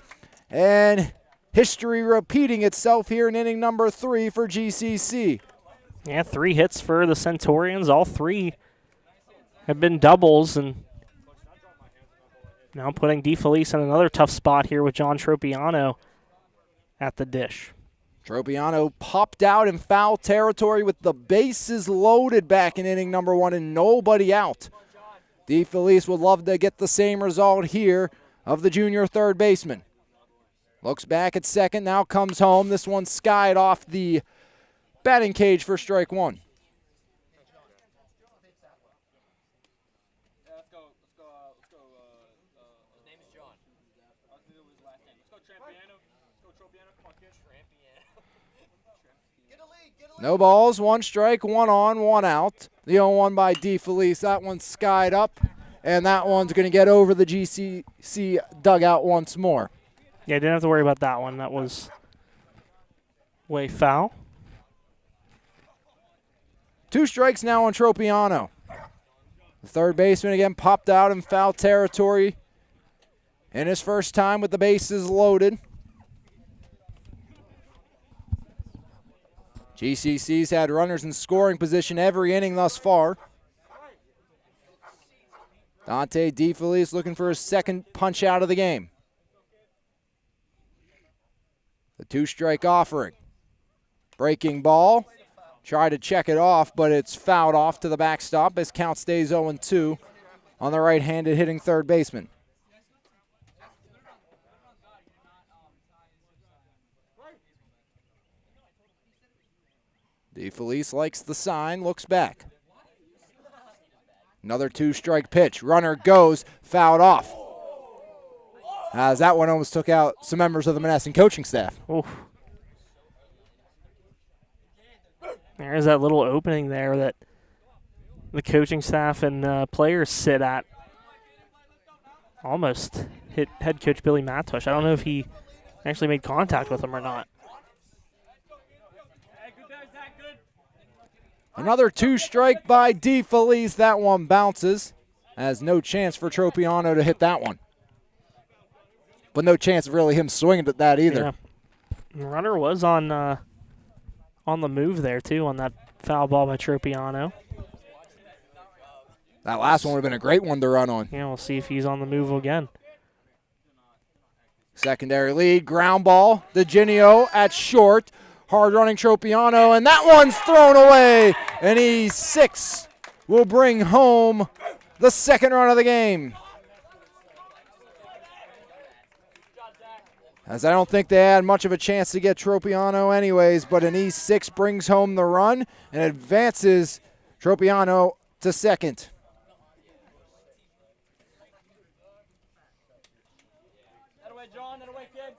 And history repeating itself here in inning number 3 for GCC. Yeah, 3 hits for the Centurions. All 3 have been doubles, and now putting DeFelice in another tough spot here with John Tropiano at the dish. Tropiano popped out in foul territory with the bases loaded back in inning number 1 and nobody out. DeFelice would love to get the same result here of the junior third baseman. Looks back at second, now comes home. This one skied off the batting cage for strike 1. No balls, 1 strike, 1 on, 1 out. The 0-1 by DeFelice. That one skied up, and that one's going to get over the GCC dugout once more. Yeah, didn't have to worry about that one. That was way foul. 2 strikes now on Tropiano. The third baseman again popped out in foul territory in his first time with the bases loaded. GCC's had runners in scoring position every inning thus far. Dante DeFelice looking for his second punch out of the game. The 2-strike offering. Breaking ball. Try to check it off, but it's fouled off to the backstop as count stays 0-2 on the right-handed hitting third baseman. DeFelice likes the sign, looks back. Another 2-strike pitch. Runner goes, fouled off. As that one almost took out some members of the Monessen coaching staff. Oof. There's that little opening there that the coaching staff and players sit at. Almost hit head coach Billy Matush. I don't know if he actually made contact with him or not. Another 2-strike by DeFelice. That one bounces. Has no chance for Tropiano to hit that one. But no chance of really him swinging at that either. Yeah. The runner was on the move there, too, on that foul ball by Tropiano. That last one would have been a great one to run on. Yeah, we'll see if he's on the move again. Secondary lead, ground ball. DeGinio at short. Hard-running Tropiano, and that one's thrown away. And E6 will bring home the second run of the game. As I don't think they had much of a chance to get Tropiano anyways, but an E6 brings home the run and advances Tropiano to second. That away, John. That away, kid.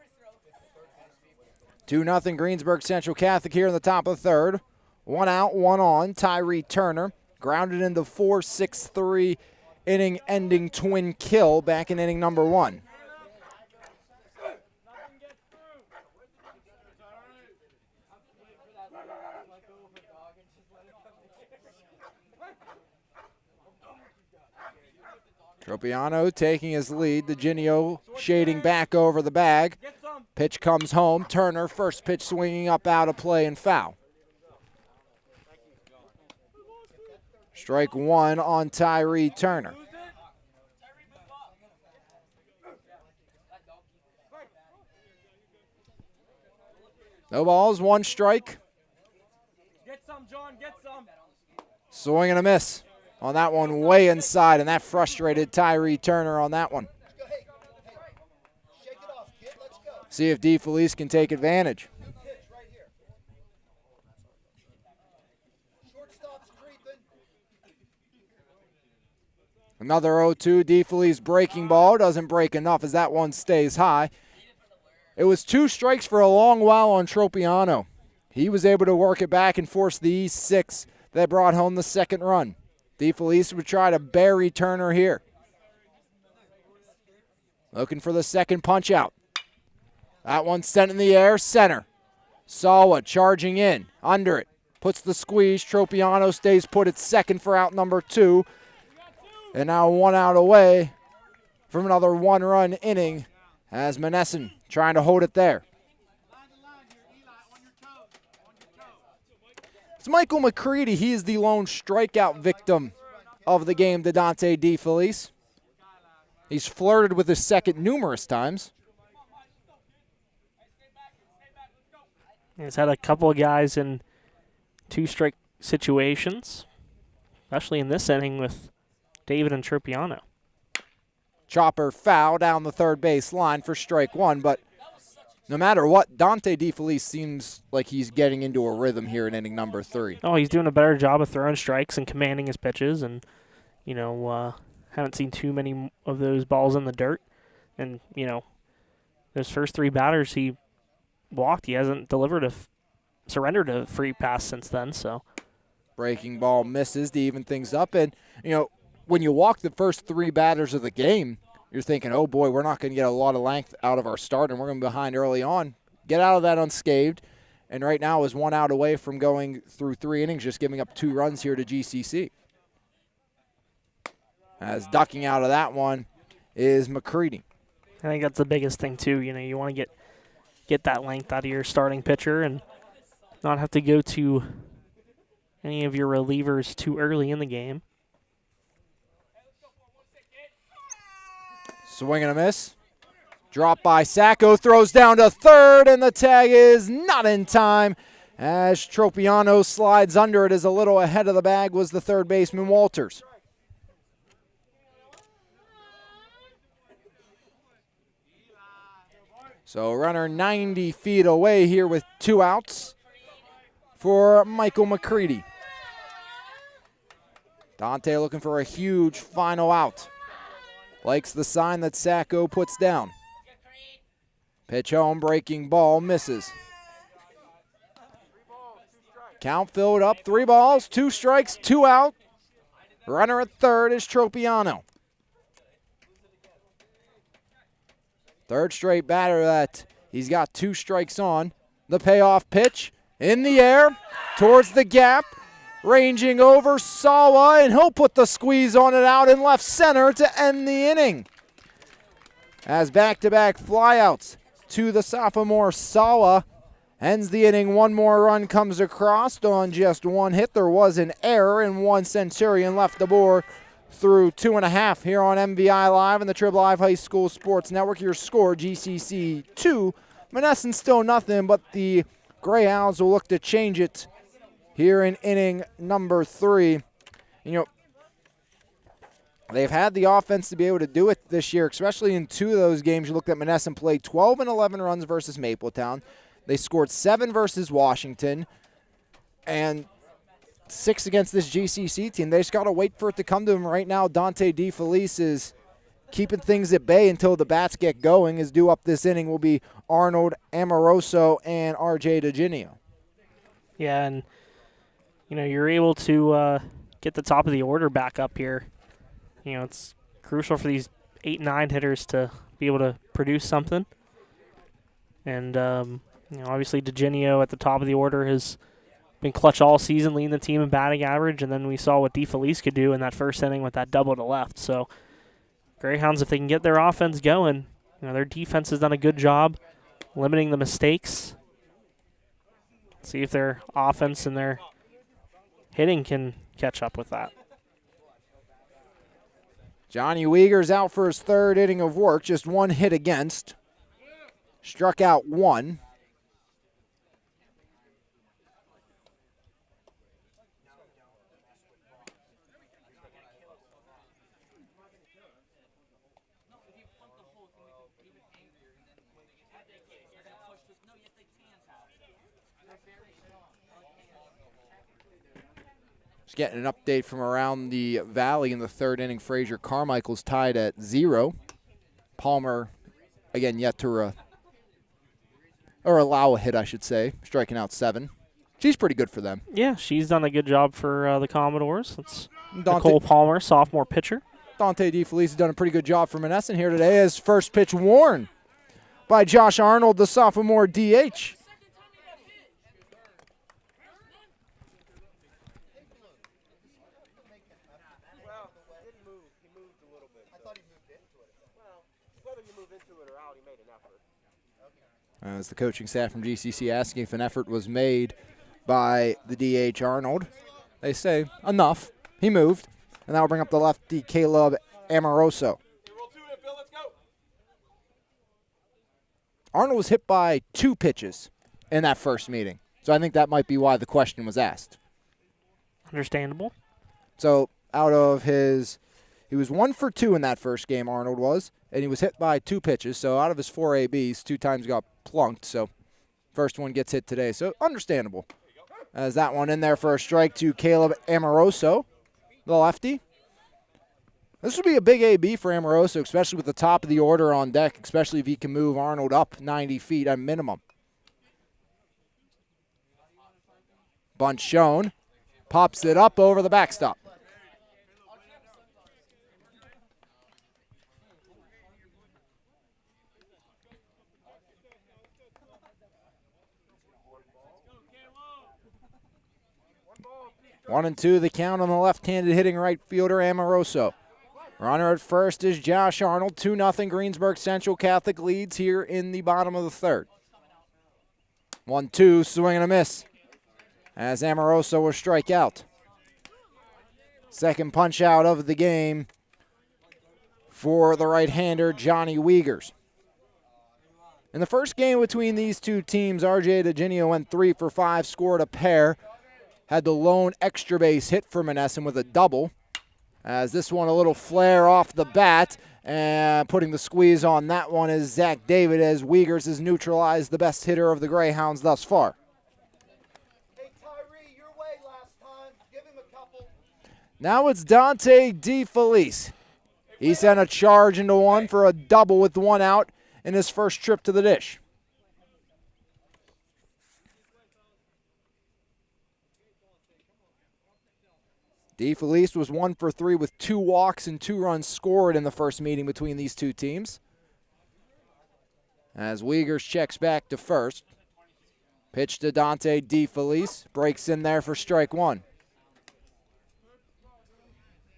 2-0 Greensburg Central Catholic here in the top of the third. 1 out, 1 on. Tyree Turner grounded into 4-6-3 inning-ending twin kill back in inning number 1. Tropiano taking his lead. DeGinio shading back over the bag. Pitch comes home. Turner, first pitch swinging up out of play and foul. Strike 1 on Tyree Turner. No balls, 1 strike. Get some, John, get some. Swing and a miss on that one, way inside, and that frustrated Tyree Turner on that one. Hey, shake it off, kid. Let's go. See if DeFelice can take advantage. Pitch right here. Shortstop's creeping. Another 0-2. DeFelice breaking ball. Doesn't break enough as that one stays high. It was 2 strikes for a long while on Tropiano. He was able to work it back and force the E6 that brought home the 2nd run. DeFelice would try to bury Turner here. Looking for the 2nd punch out. That one sent in the air, center. Sawa charging in, under it. Puts the squeeze. Tropiano stays put at 2nd for out number 2. And now 1 out away from another 1-run inning as Monessen trying to hold it there. It's Michael McCready. He is the lone strikeout victim of the game to Dante DeFelice. He's flirted with his 2nd numerous times. He's had a couple of guys in 2-strike situations, especially in this inning with David and Tropiano. Chopper foul down the 3rd base line for strike 1, but no matter what, Dante DeFelice seems like he's getting into a rhythm here in inning number 3. Oh, he's doing a better job of throwing strikes and commanding his pitches, and, haven't seen too many of those balls in the dirt. And, those first 3 batters he walked, he hasn't surrendered a free pass since then, so. Breaking ball misses to even things up, and, when you walk the first 3 batters of the game, you're thinking, oh boy, we're not going to get a lot of length out of our start, and we're going to be behind early on. Get out of that unscathed, and right now is 1 out away from going through 3 innings, just giving up 2 runs here to GCC. As ducking out of that one is McCready. I think that's the biggest thing too. You want to get that length out of your starting pitcher and not have to go to any of your relievers too early in the game. Swing and a miss. Drop by Sacco, throws down to 3rd, and the tag is not in time as Tropiano slides under it. As a little ahead of the bag was the 3rd baseman, Walters. So runner 90 feet away here with 2 outs for Michael McCready. Dante looking for a huge final out. Likes the sign that Sacco puts down. Pitch home, breaking ball, misses. Count filled up, 3 balls, 2 strikes, 2 out. Runner at 3rd is Tropiano. 3rd straight batter that he's got 2 strikes on. The payoff pitch in the air towards the gap. Ranging over Sawa, and he'll put the squeeze on it out in left center to end the inning. As back-to-back flyouts to the sophomore Sawa ends the inning. 1 more run comes across on just 1 hit. There was an error, and 1 Centurion left the board through 2.5 here on MVI Live and the Trib Live High School Sports Network. Your score, GCC 2. Monessen still nothing, but the Greyhounds will look to change it here in inning number 3. They've had the offense to be able to do it this year, especially in 2 of those games. You looked at Monessen play 12 and 11 runs versus Mapletown. They scored 7 versus Washington and 6 against this GCC team. They just got to wait for it to come to them. Right now, Dante DeFelice is keeping things at bay until the bats get going. As due up this inning will be Arnold Amoroso and RJ DeGinio. Yeah, and you're able to get the top of the order back up here. It's crucial for these 8-9 hitters to be able to produce something. And, obviously DeGinio at the top of the order has been clutch all season, leading the team in batting average. And then we saw what DeFelice could do in that first inning with that double to left. So Greyhounds, if they can get their offense going, their defense has done a good job limiting the mistakes. See if their offense and their hitting can catch up with that. Johnny Uyghur's out for his 3rd inning of work, just 1 hit against. Struck out 1. Just getting an update from around the valley in the third inning. Frazier Carmichael's tied at 0. Palmer, again, yet to allow a hit, I should say, striking out 7. She's pretty good for them. Yeah, she's done a good job for the Commodores. It's Dante, Nicole Palmer, sophomore pitcher. Dante DeFelice has done a pretty good job for Monessen here today as first pitch worn by Josh Arnold, the sophomore DH. As the coaching staff from GCC asking if an effort was made by the DH Arnold. They say, enough. He moved. And that will bring up the lefty Caleb Amoroso. Arnold was hit by 2 pitches in that first meeting. So I think that might be why the question was asked. Understandable. So out of he was 1 for 2 in that first game, Arnold was, and he was hit by 2 pitches. So out of his 4 ABs, 2 times got plunked. So first one gets hit today. So understandable. As that one in there for a strike to Caleb Amoroso, the lefty. This would be a big AB for Amoroso, especially with the top of the order on deck, especially if he can move Arnold up 90 feet at minimum. Bunt shown. Pops it up over the backstop. One and 2, the count on the left-handed hitting right fielder Amoroso. Runner at first is Josh Arnold. 2-0 Greensburg Central Catholic leads here in the bottom of the third. 1-2, swing and a miss as Amoroso will strike out. Second punch out of the game for the right-hander Johnny Wiegers. In the first game between these two teams, RJ DeGinio went 3 for 5, scored a pair. Had the lone extra base hit for Monessen with a double. As this one, a little flare off the bat. And putting the squeeze on that one is Zach David as Wiegers has neutralized the best hitter of the Greyhounds thus far. Hey, Tyree, your way last time. Give him a couple. Now it's Dante DeFelice. He sent a charge into one for a double with 1 out in his first trip to the dish. DeFelice was 1 for 3 with 2 walks and 2 runs scored in the first meeting between these two teams. As Wiegers checks back to first. Pitch to Dante DeFelice. Breaks in there for strike 1.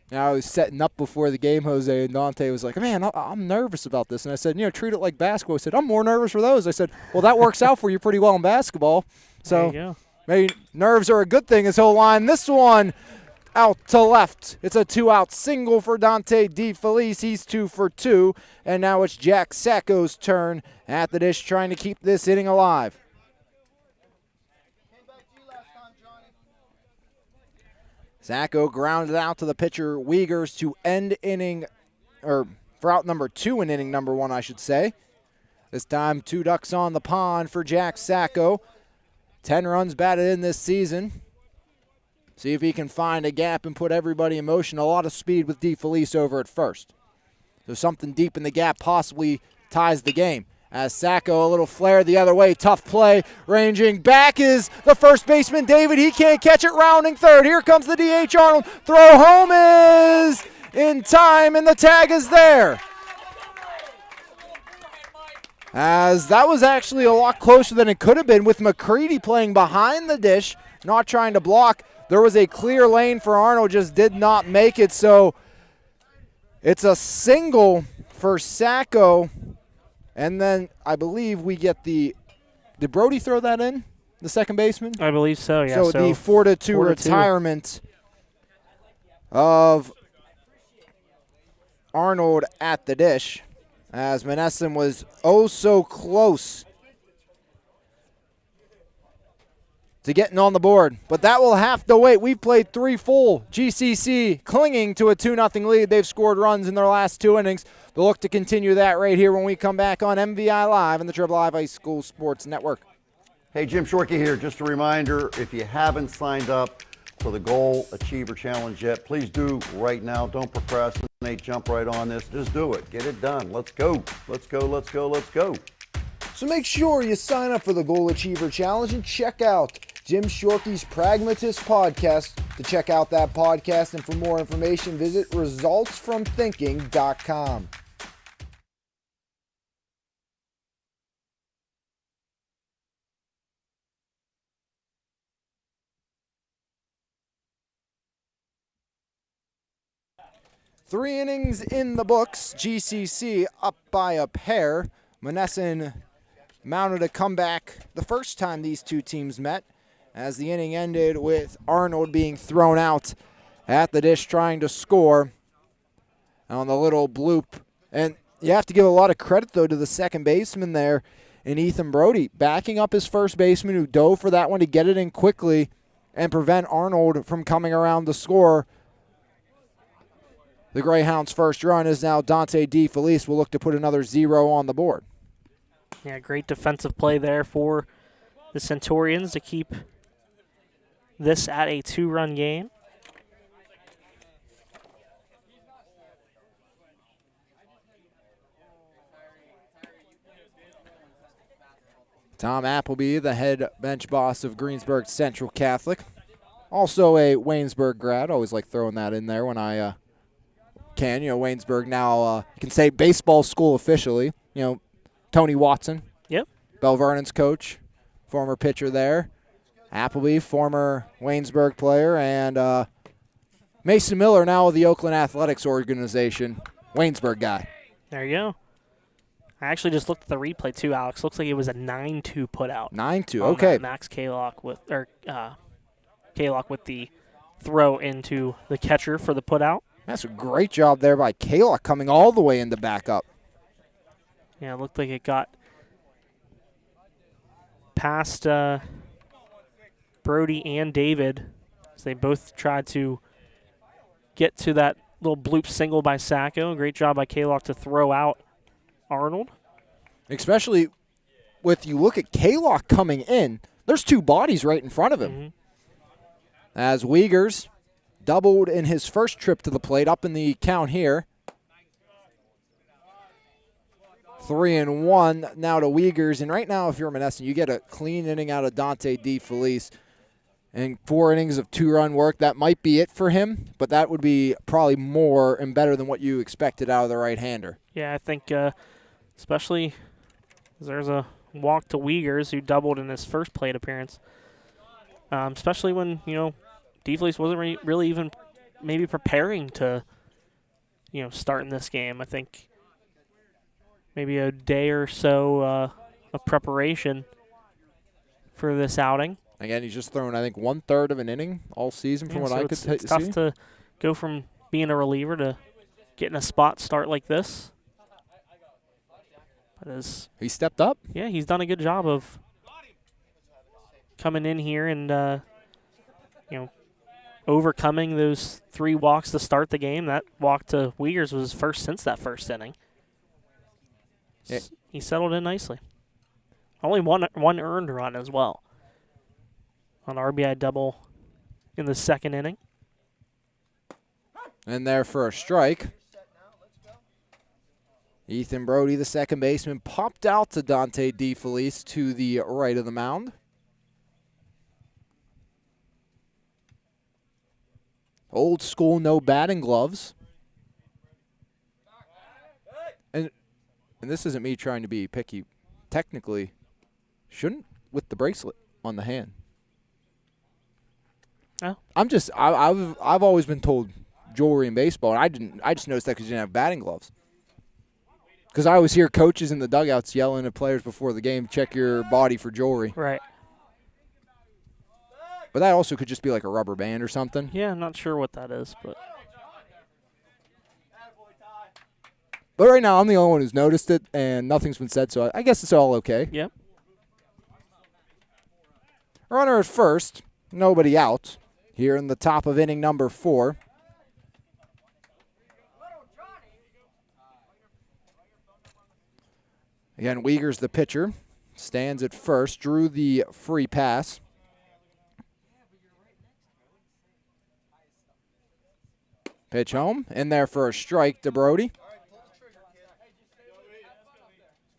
Now I was setting up before the game, Jose, and Dante was like, man, I'm nervous about this. And I said, treat it like basketball. He said, I'm more nervous for those. I said, well, that works out for you pretty well in basketball. So There you go. maybe nerves are a good thing as he'll line this one out to left. It's a 2-out single for Dante DeFelice. He's 2 for 2. And now it's Jack Sacco's turn at the dish, trying to keep this inning alive. Came back to you last time, Johnny. Sacco grounded out to the pitcher Wiegers to end inning, or for out number 2 in inning number 1, I should say. This time 2 ducks on the pond for Jack Sacco. 10 runs batted in this season. See if he can find a gap and put everybody in motion. A lot of speed with DeFelice over at first. So something deep in the gap possibly ties the game. As Sacco, a little flare the other way. Tough play. Ranging back is the first baseman, David. He can't catch it. Rounding third. Here comes the DH Arnold. Throw home is in time, and the tag is there. As that was actually a lot closer than it could have been with McCready playing behind the dish, not trying to block. There was a clear lane for Arnold, just did not make it. So it's a single for Sacco. And then I believe we get did Brody throw that in, the second baseman? I believe so, yeah. So the 4-2 retirement of Arnold at the dish, as Monessen was oh so close to getting on the board. But that will have to wait. We've played 3 full. GCC clinging to a 2-0 lead. They've scored runs in their last 2 innings. They'll look to continue that right here when we come back on MVI Live and the Triple I High School Sports Network. Hey, Jim Shorkey here. Just a reminder, if you haven't signed up for the Goal Achiever Challenge yet, please do right now. Don't procrastinate. Jump right on this. Just do it. Get it done. Let's go. Let's go. Let's go. Let's go. So make sure you sign up for the Goal Achiever Challenge and check out Jim Shorkey's Pragmatist podcast. To check out that podcast and for more information, visit resultsfromthinking.com. Three innings in the books. GCC up by a pair. Monessen mounted a comeback the first time these two teams met, as the inning ended with Arnold being thrown out at the dish trying to score on the little bloop. And you have to give a lot of credit, though, to the second baseman there in Ethan Brody, backing up his first baseman who dove for that one to get it in quickly and prevent Arnold from coming around to score. The Greyhounds' first run is now Dante DeFelice will look to put another 0 on the board. Yeah, great defensive play there for the Centurions to keep this at a 2-run game. Tom Appleby, the head bench boss of Greensburg Central Catholic. Also a Waynesburg grad. Always like throwing that in there when I can. You know, Waynesburg now can say baseball school officially. You know, Tony Watson. Yep. Bell Vernon's coach, former pitcher there. Appleby, former Waynesburg player. And Mason Miller, now of the Oakland Athletics organization. Waynesburg guy. There you go. I actually just looked at the replay too, Alex. Looks like it was a 9-2 putout. 9-2, okay. Max Kaylock with the throw into the catcher for the putout. That's a great job there by Kaylock coming all the way into backup. Yeah, it looked like it got past Brody and David as they both tried to get to that little bloop single by Sacco. Great job by Kaylock to throw out Arnold. Especially with you look at Kaylock coming in, there's two bodies right in front of him. Mm-hmm. As Wiegers doubled in his first trip to the plate, up in the count here. 3-1 now to Wiegers. And right now, if you're Monessen, you get a clean inning out of Dante DeFelice. And 4 innings of 2-run work, that might be it for him, but that would be probably more and better than what you expected out of the right-hander. Yeah, I think especially there's a walk to Wiegers who doubled in his first plate appearance. Especially when, DeFelice wasn't really even maybe preparing to, start in this game. I think maybe a day or so of preparation for this outing. Again, he's just thrown, I think, 1/3 of an inning all season from what I could see. It's tough to go from being a reliever to getting a spot start like this. But he stepped up. Yeah, he's done a good job of coming in here and, overcoming those 3 walks to start the game. That walk to Wiegers was his first since that first inning. Yeah. He settled in nicely. Only one earned run as well on RBI double in the second inning. And there for a strike. Ethan Brody, the second baseman, popped out to Dante DeFelice to the right of the mound. Old school, no batting gloves. And this isn't me trying to be picky. Technically, shouldn't with the bracelet on the hand. Oh. I've always been told jewelry in baseball, and I just noticed that because you didn't have batting gloves. Because I always hear coaches in the dugouts yelling at players before the game, check your body for jewelry. Right. But that also could just be like a rubber band or something. Yeah, I'm not sure what that is, but right now I'm the only one who's noticed it, and nothing's been said, so I guess it's all okay. Yep. Runner at first, nobody out. Here in the top of inning number 4. Again, Wiegers the pitcher stands at first, drew the free pass. Pitch home, in there for a strike to Brody. All right, pull the trigger, kid.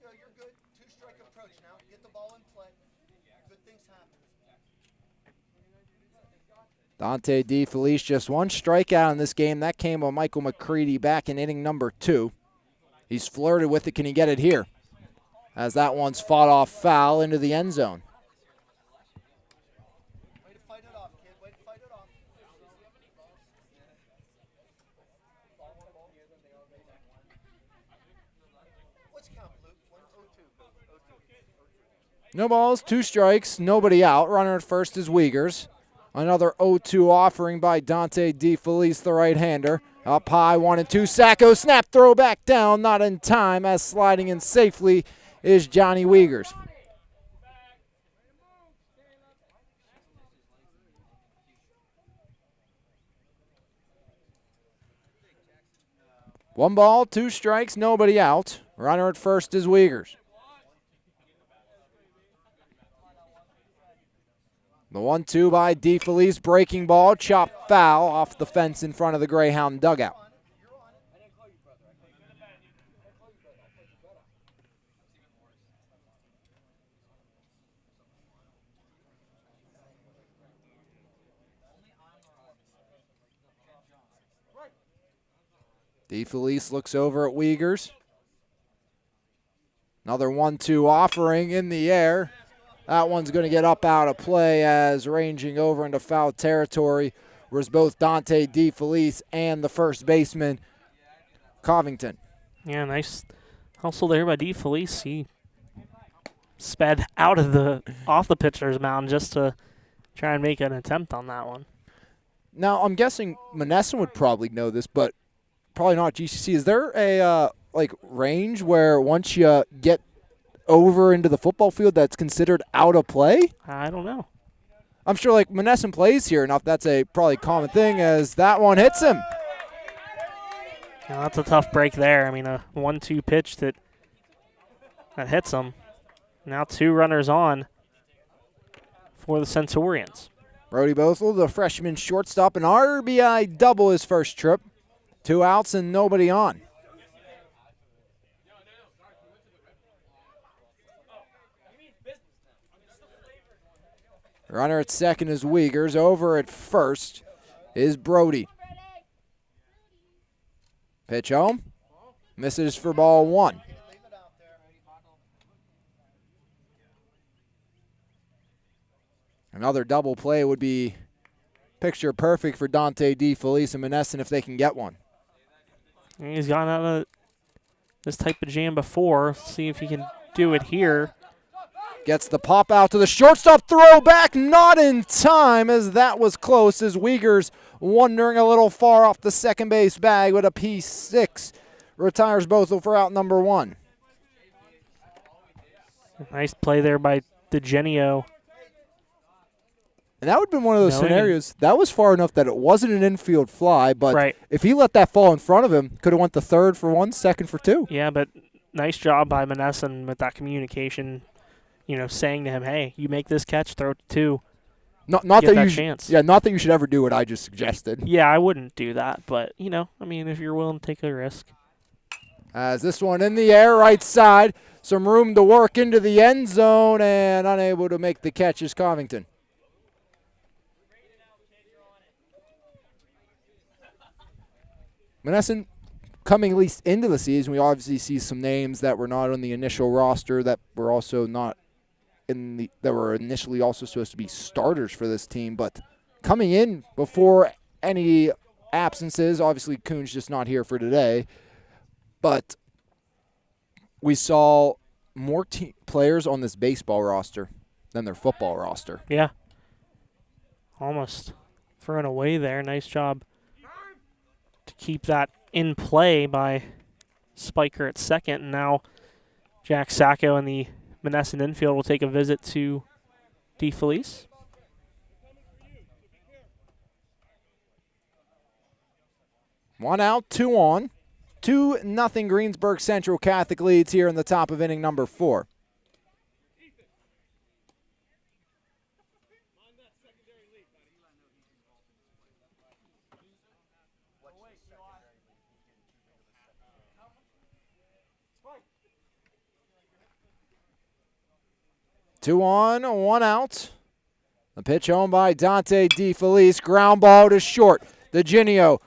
No, you're good. 2-strike approach now. Get the ball in play. Good things happen. Dante DeFelice just one strikeout in this game. That came on Michael McCready back in inning number 2. He's flirted with it. Can he get it here? As that one's fought off foul into the end zone. Way to fight it off, kid. Way to fight it off. What's count, Luke? 1-0-2. No balls, 2 strikes, nobody out. Runner at first is Wiegers. Another 0-2 offering by Dante DeFelice, the right-hander. Up high, 1-2. Sacco snap, throw back down, not in time, as sliding in safely is Johnny Wiegers. One ball, 2 strikes, nobody out. Runner at first is Wiegers. The 1-2 by DeFelice, breaking ball, chopped foul off the fence in front of the Greyhound dugout. DeFelice looks over at Wiegers. Another 1-2 offering in the air. That one's going to get up out of play as ranging over into foul territory was both Dante DeFelice and the first baseman, Covington. Yeah, nice hustle there by DeFelice. He sped out of off the pitcher's mound just to try and make an attempt on that one. Now, I'm guessing Monessen would probably know this, but probably not GCC. Is there a range where once you get over into the football field that's considered out of play? I don't know. I'm sure like Monessen plays here enough. That's a probably common thing as that one hits him. Now, that's a tough break there. I mean, a 1-2 pitch that hits him. Now 2 runners on for the Centurions. Brody Bothell, the freshman shortstop, an RBI double his first trip. 2 outs and nobody on. Runner at second is Wiegers. Over at first is Brody. Pitch home. Misses for ball 1. Another double play would be picture perfect for Dante DeFelice and Monessen if they can get one. He's gotten out of this type of jam before. Let's see if he can do it here. Gets the pop out to the shortstop, throw back, not in time as that was close as Wiegers wandering a little far off the second base bag with a P6. Retires Bothell for out number 1. Nice play there by DeGenio. And that would have been one of those scenarios. That was far enough that it wasn't an infield fly, but if he let that fall in front of him, could have went to third for 1, second for 2. Yeah, but nice job by Monessen with that communication. You know, saying to him, "Hey, you make this catch, throw it to 2. Not get that you chance." Yeah, not that you should ever do what I just suggested. Yeah, I wouldn't do that, but I mean, if you're willing to take a risk. As this one in the air, right side, some room to work into the end zone, and unable to make the catch is Covington. Monessen coming at least into the season, we obviously see some names that were not on the initial roster that were also not that were initially also supposed to be starters for this team, but coming in before any absences, obviously Kuhn's just not here for today, but we saw more players on this baseball roster than their football roster. Yeah. Almost thrown away there. Nice job to keep that in play by Spiker at second. And now Jack Sacco and the Monessen infield will take a visit to DeFelice. One out, 2 on. 2-0 Greensburg Central Catholic leads here in the top of inning number 4. Two on, one out. The pitch owned by Dante DeFelice. Ground ball to short. DeGinio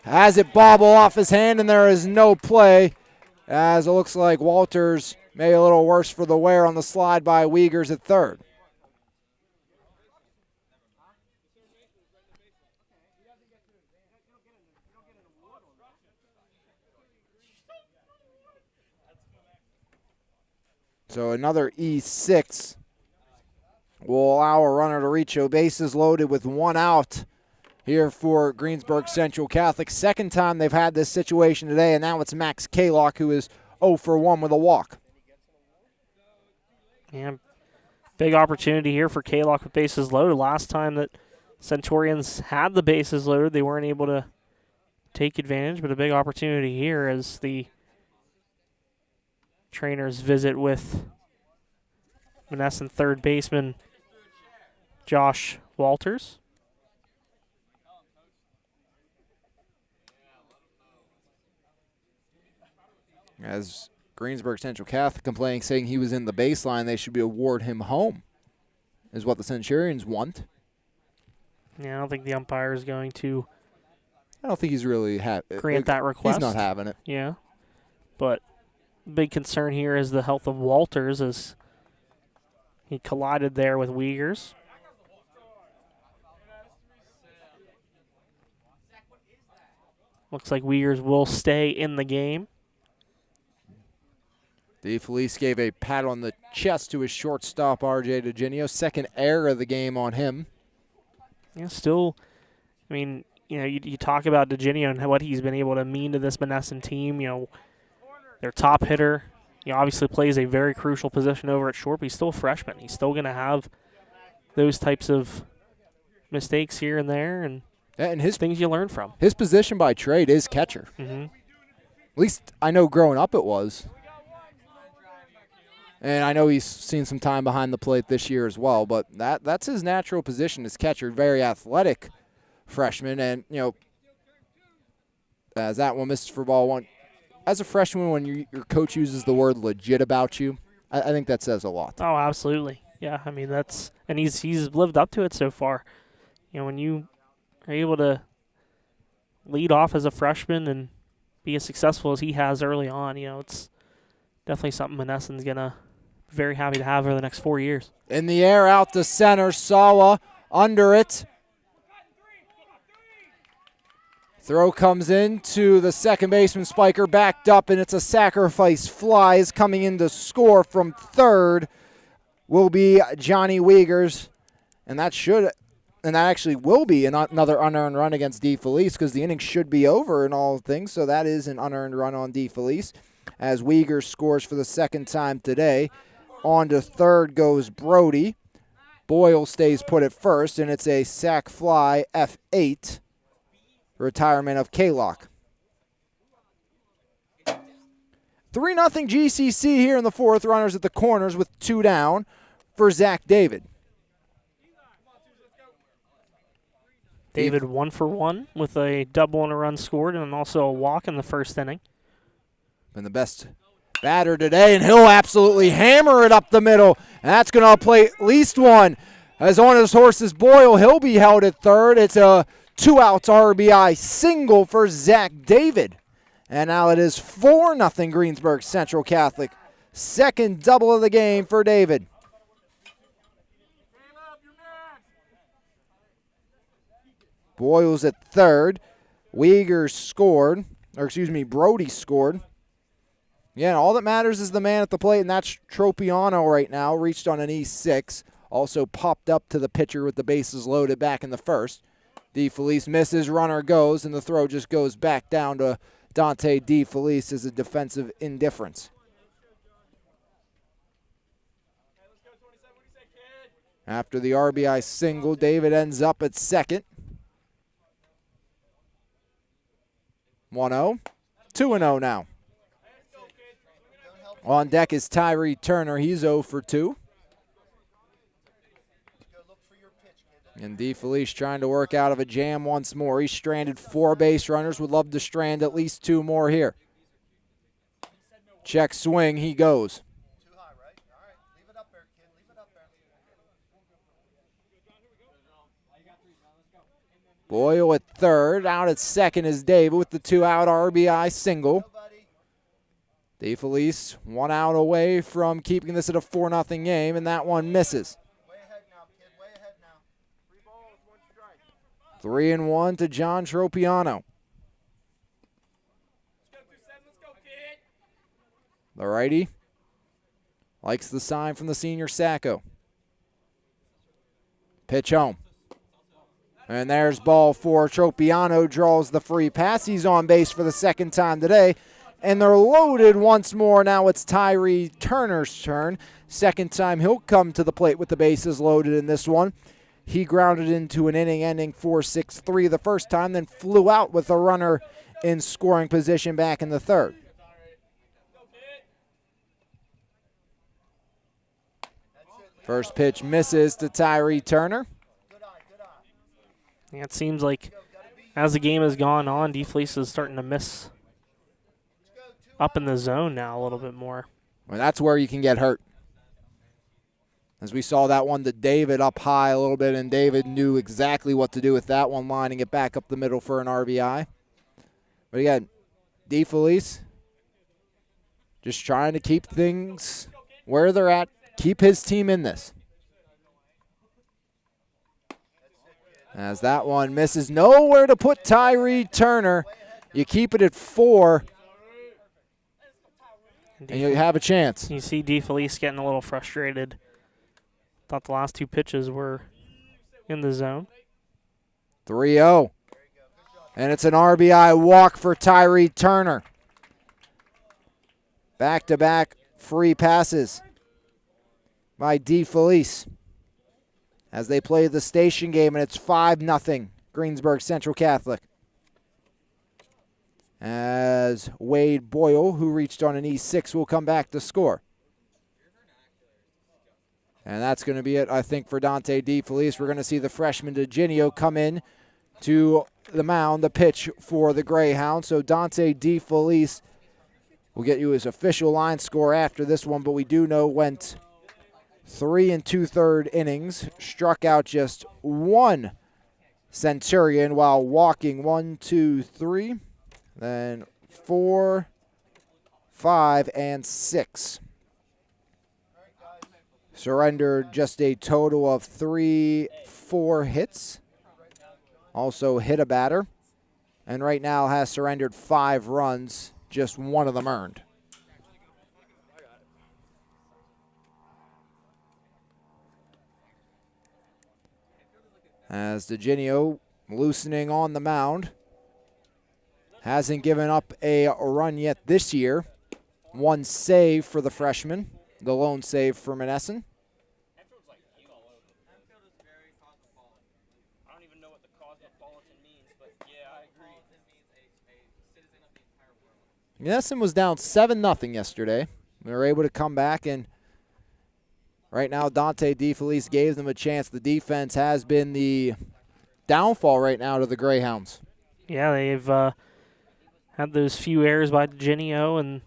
has it bobble off his hand, and there is no play, as it looks like Walters made a little worse for the wear on the slide by Wiegers at third. So another E6 will allow a runner to reach a bases loaded with one out here for Greensburg Central Catholic. Second time they've had this situation today, and now it's Max Kalock, who is 0 for 1 with a walk. Yeah, big opportunity here for Kalock with bases loaded. Last time that Centurions had the bases loaded, they weren't able to take advantage, but a big opportunity here as the trainers visit with Monessen third baseman Josh Walters. As Greensburg Central Catholic complaining, saying he was in the baseline, they should be award him home, is what the Centurions want. Yeah, I don't think the umpire is going to I don't think he's really grant that request. He's not having it. Yeah, but big concern here is the health of Walters as he collided there with Wiegers. Looks like Wiegers will stay in the game. DeFelice gave a pat on the chest to his shortstop, R.J. DeGinio. Second error of the game on him. Yeah, still, I mean, you talk about DeGinio and what he's been able to mean to this Monessen team. Their top hitter, obviously plays a very crucial position over at short, but he's still a freshman. He's still going to have those types of mistakes here and there and his things you learn from. His position by trade is catcher. Mm-hmm. At least I know growing up it was. And I know he's seen some time behind the plate this year as well, but that's his natural position as catcher. Very athletic freshman, and, as that one misses for ball one. As a freshman, when your coach uses the word legit about you, I think that says a lot. Oh, absolutely. Yeah, I mean, and he's lived up to it so far. When you are able to lead off as a freshman and be as successful as he has early on, it's definitely something Monessen's going to be very happy to have over the next 4 years. In the air, out to center, Sawa under it. Throw comes in to the second baseman, Spiker, backed up, and it's a sacrifice fly. Is coming in to score from third will be Johnny Wiegers, and that actually will be another unearned run against DeFelice because the inning should be over in all things, so that is an unearned run on DeFelice as Wiegers scores for the second time today. On to third goes Brody. Boyle stays put at first, and it's a sac fly, F8. Retirement of Kalock. 3-0 GCC here in the fourth. Runners at the corners with 2 down for Zach David. David 1 for 1 with a double and a run scored and also a walk in the first inning. Been the best batter today, and he'll absolutely hammer it up the middle. And that's going to play at least one. As on his horse is Boyle, he'll be held at third. It's a 2-out RBI single for Zach David. And now it is 4-0 Greensburg Central Catholic. Second double of the game for David. Boyle's at third. Wiegers scored. Brody scored. Yeah, all that matters is the man at the plate, and that's Tropiano right now. Reached on an E6. Also popped up to the pitcher with the bases loaded back in the first. DeFelice misses, runner goes, and the throw just goes back down to Dante DeFelice as a defensive indifference. After the RBI single, David ends up at second. 1-0. 2-0 now. On deck is Tyree Turner. He's 0 for 2. And DeFelice trying to work out of a jam once more. He's stranded 4 base runners. Would love to strand at least 2 more here. Check swing, he goes. Too high, right? All right. Leave it up there, kid. Leave it up there. Boyle at third. Out at second is David with the 2-out RBI single. Go, buddy. DeFelice 1 out away from keeping this at a 4-0 game, and that one misses. Way ahead now, kid. Way ahead now. 3 balls, 1 strike. 3-1 to John Tropiano. The righty likes the sign from the senior Sacco. Pitch home. And there's ball 4. Tropiano draws the free pass. He's on base for the second time today. And they're loaded once more. Now it's Tyree Turner's turn. Second time he'll come to the plate with the bases loaded in this one. He grounded into an inning ending 4-6-3 the first time, then flew out with a runner in scoring position back in the third. First pitch misses to Tyree Turner. Yeah, it seems like as the game has gone on, DeFelice is starting to miss up in the zone now a little bit more. Well, that's where you can get hurt. As we saw that one to David up high a little bit, and David knew exactly what to do with that one, lining it back up the middle for an RBI. But again, DeFelice just trying to keep things where they're at, keep his team in this. As that one misses, nowhere to put Tyree Turner. You keep it at 4, and you have a chance. You see DeFelice getting a little frustrated. Thought the last 2 pitches were in the zone. 3-0. And it's an RBI walk for Tyree Turner. Back-to-back free passes by DeFelice as they play the station game, and it's 5-0 Greensburg Central Catholic. As Wade Boyle, who reached on an E6, will come back to score. And that's going to be it, I think, for Dante DeFelice. We're going to see the freshman DeGinio come in to the mound, the pitch for the Greyhounds. So Dante DeFelice will get you his official line score after this one, but we do know went 3 2/3 innings, struck out just 1 Centurion while walking 1, 2, 3, then 4, 5, and 6. Surrendered just a total of 4 hits. Also hit a batter. And right now has surrendered 5 runs, just 1 of them earned. As DeGinio loosening on the mound. Hasn't given up a run yet this year. 1 save for the freshman. The lone save for Monessen. Monessen was down 7-0 yesterday. They were able to come back, and right now Dante DeFelice gave them a chance. The defense has been the downfall right now to the Greyhounds. Yeah, they've had those few errors by DeGinio,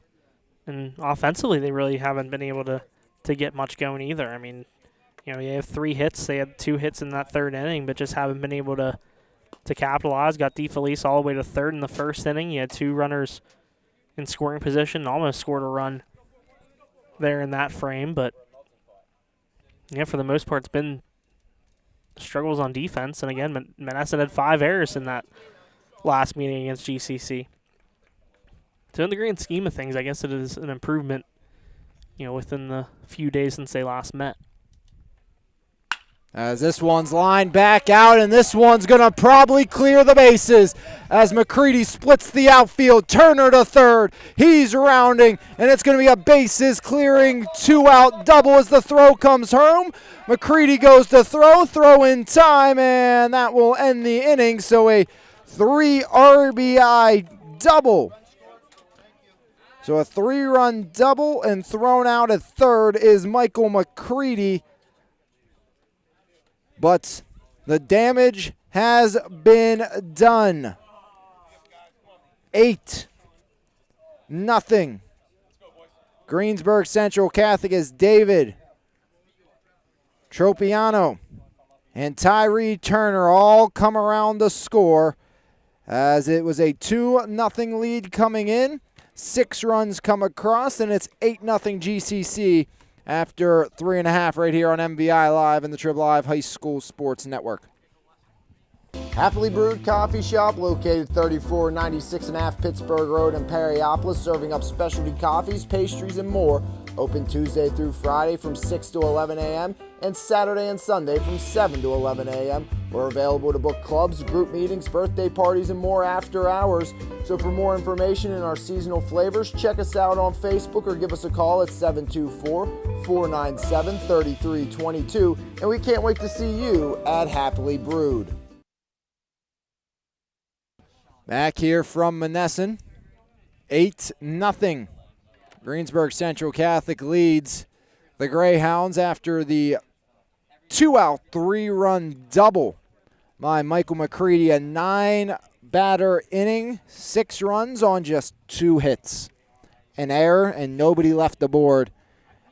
and offensively they really haven't been able to get much going either. I mean, you have 3 hits. They had 2 hits in that 3rd inning, but just haven't been able to capitalize. Got DeFelice all the way to 3rd in the 1st inning. You had 2 runners in scoring position, almost scored a run there in that frame, but yeah, for the most part, it's been struggles on defense. And again, Monessen had 5 errors in that last meeting against GCC. So in the grand scheme of things, I guess it is an improvement, within the few days since they last met. As this one's lined back out, and this one's going to probably clear the bases as McCready splits the outfield. Turner to 3rd. He's rounding, and it's going to be a bases clearing 2-out double as the throw comes home. McCready goes to throw in time, and that will end the inning. So a 3 RBI double. So a 3-run double, and thrown out at 3rd is Michael McCready. But the damage has been done. 8-0. Greensburg Central Catholic is David Tropiano and Tyree Turner all come around the score as it was a 2-0 lead coming in. 6 runs come across, and it's 8-0 GCC after 3.5 right here on MVI Live and the Trib Live High School Sports Network. Happily Brewed Coffee Shop, located 3496.5 Pittsburgh Road in Perryopolis, serving up specialty coffees, pastries, and more. Open Tuesday through Friday from 6 to 11 a.m. and Saturday and Sunday from 7 to 11 a.m. We're available to book clubs, group meetings, birthday parties, and more after hours. So for more information and our seasonal flavors, check us out on Facebook or give us a call at 724-497-3322. And we can't wait to see you at Happily Brewed. Back here from Monessen, 8-0. Greensburg Central Catholic leads the Greyhounds after the 2-out, 3-run double by Michael McCready. A 9-batter inning, 6 runs on just 2 hits. An error, and nobody left the board,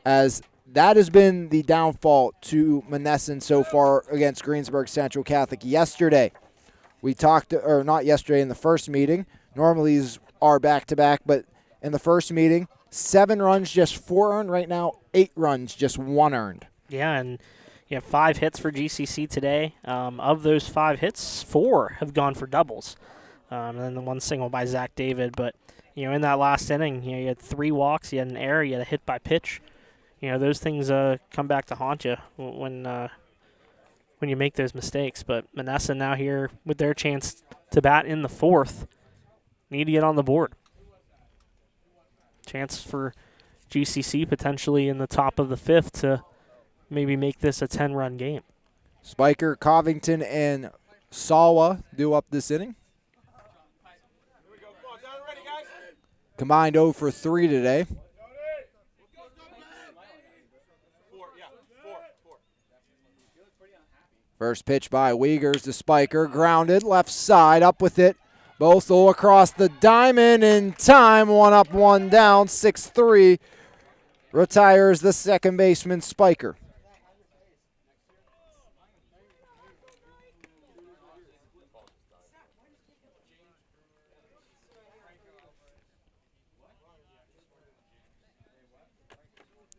as that has been the downfall to Monessen so far against Greensburg Central Catholic. Yesterday, we talked, or not yesterday, in the first meeting. Normally these are back-to-back, but in the first meeting, 7 runs, just 4 earned. Right now, 8 runs, just 1 earned. Yeah, and you have 5 hits for GCC today. Of those 5 hits, 4 have gone for doubles. And then the 1 single by Zach David. But, in that last inning, you had 3 walks, you had an error, you had a hit by pitch. Those things come back to haunt you when you make those mistakes. But Monessen now here with their chance to bat in the 4th, need to get on the board. Chance for GCC potentially in the top of the 5th to maybe make this a 10-run game. Spiker, Covington, and Sawa do up this inning. Combined 0 for 3 today. First pitch by Wiegers to Spiker, grounded, left side, up with it. Bothell across the diamond in time, 1 up, 1 down, 6-3. Retires the second baseman, Spiker.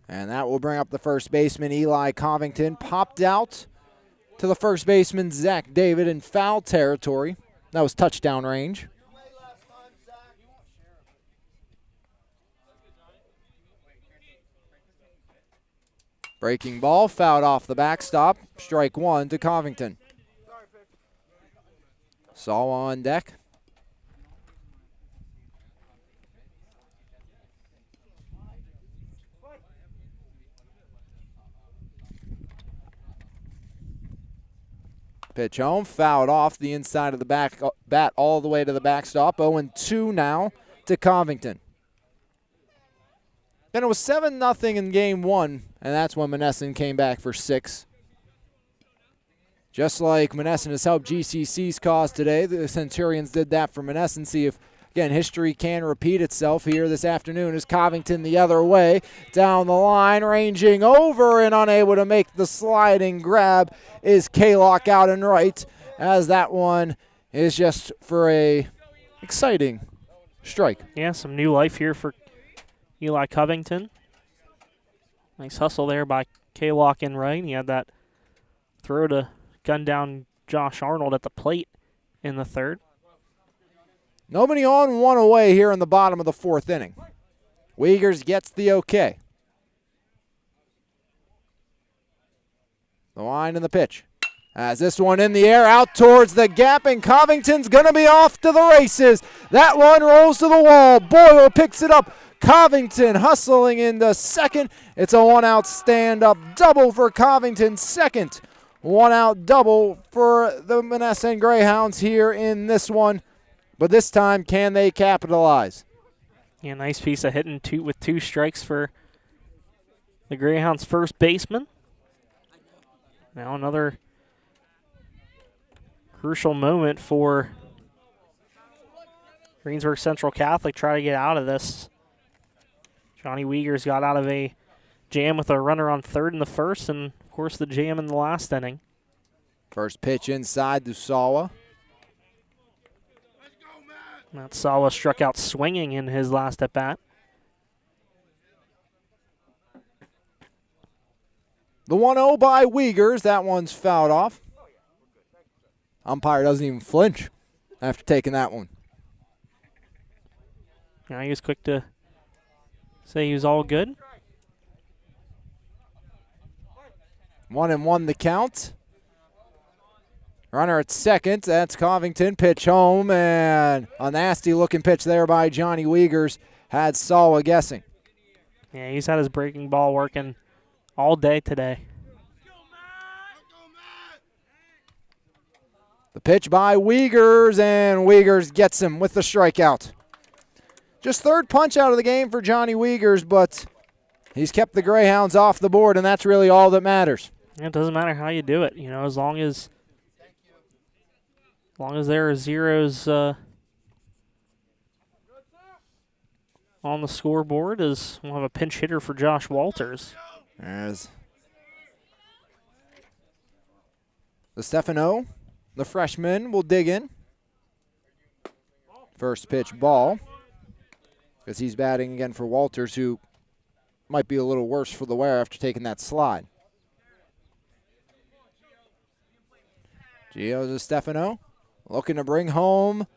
And that will bring up the first baseman, Eli Covington. Popped out to the first baseman, Zach David, in foul territory. That was touchdown range. Breaking ball, fouled off the backstop. Strike 1 to Covington. Sawa on deck. Pitch home, fouled off the inside of the bat all the way to the backstop. 0-2 now to Covington. Then it was 7-0 in game 1, and that's when Monessen came back for 6. Just like Monessen has helped GCC's cause today, the Centurions did that for Monessen. See if, again, history can repeat itself here this afternoon as Covington the other way. Down the line, ranging over and unable to make the sliding grab is Kaylock out and right, as that one is just for a exciting strike. Yeah, some new life here for Eli Covington. Nice hustle there by Kaylock in right. He had that throw to gun down Josh Arnold at the plate in the 3rd. Nobody on, 1 away here in the bottom of the 4th inning. Wiegers gets the okay. The line and the pitch. As this one in the air, out towards the gap, and Covington's going to be off to the races. That one rolls to the wall. Boyle picks it up. Covington hustling into second. It's a 1-out stand-up double for Covington. Second 1-out double for the Monessen Greyhounds here in this one. But this time, can they capitalize? Yeah, nice piece of hitting with 2 strikes for the Greyhounds' first baseman. Now another crucial moment for Greensburg Central Catholic. Try to get out of this. Johnny Wiegers got out of a jam with a runner on third in the first, and of course the jam in the last inning. First pitch inside to Sawa. Matt Sawa struck out swinging in his last at bat. The 1-0 by Wiegers. That one's fouled off. Umpire doesn't even flinch after taking that one. He was quick to say he was all good. 1-1 the count. Runner at second. That's Covington. Pitch home, and a nasty-looking pitch there by Johnny Wiegers had Sawa guessing. Yeah, he's had his breaking ball working all day today. The pitch by Wiegers, and Wiegers gets him with the strikeout. Just third punch out of the game for Johnny Wiegers, but he's kept the Greyhounds off the board, and that's really all that matters. It doesn't matter how you do it, as long as there are zeros on the scoreboard, we'll have a pinch hitter for Josh Walters. As the Stefano, the freshman, will dig in. First pitch ball, because he's batting again for Walters, who might be a little worse for the wear after taking that slide. Gio to Stefano, looking to bring home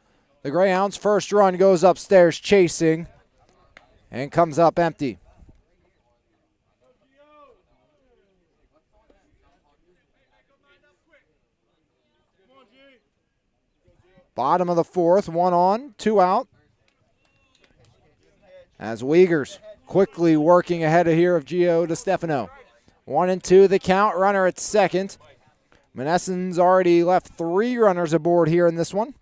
the Greyhounds. First run goes upstairs chasing and comes up empty. Bottom of the fourth, 1 on, 2 out. As Wiegers quickly working ahead of here of Gio DeStefano. 1-2 the count, runner at second. Monessen's already left 3 runners aboard here in this one.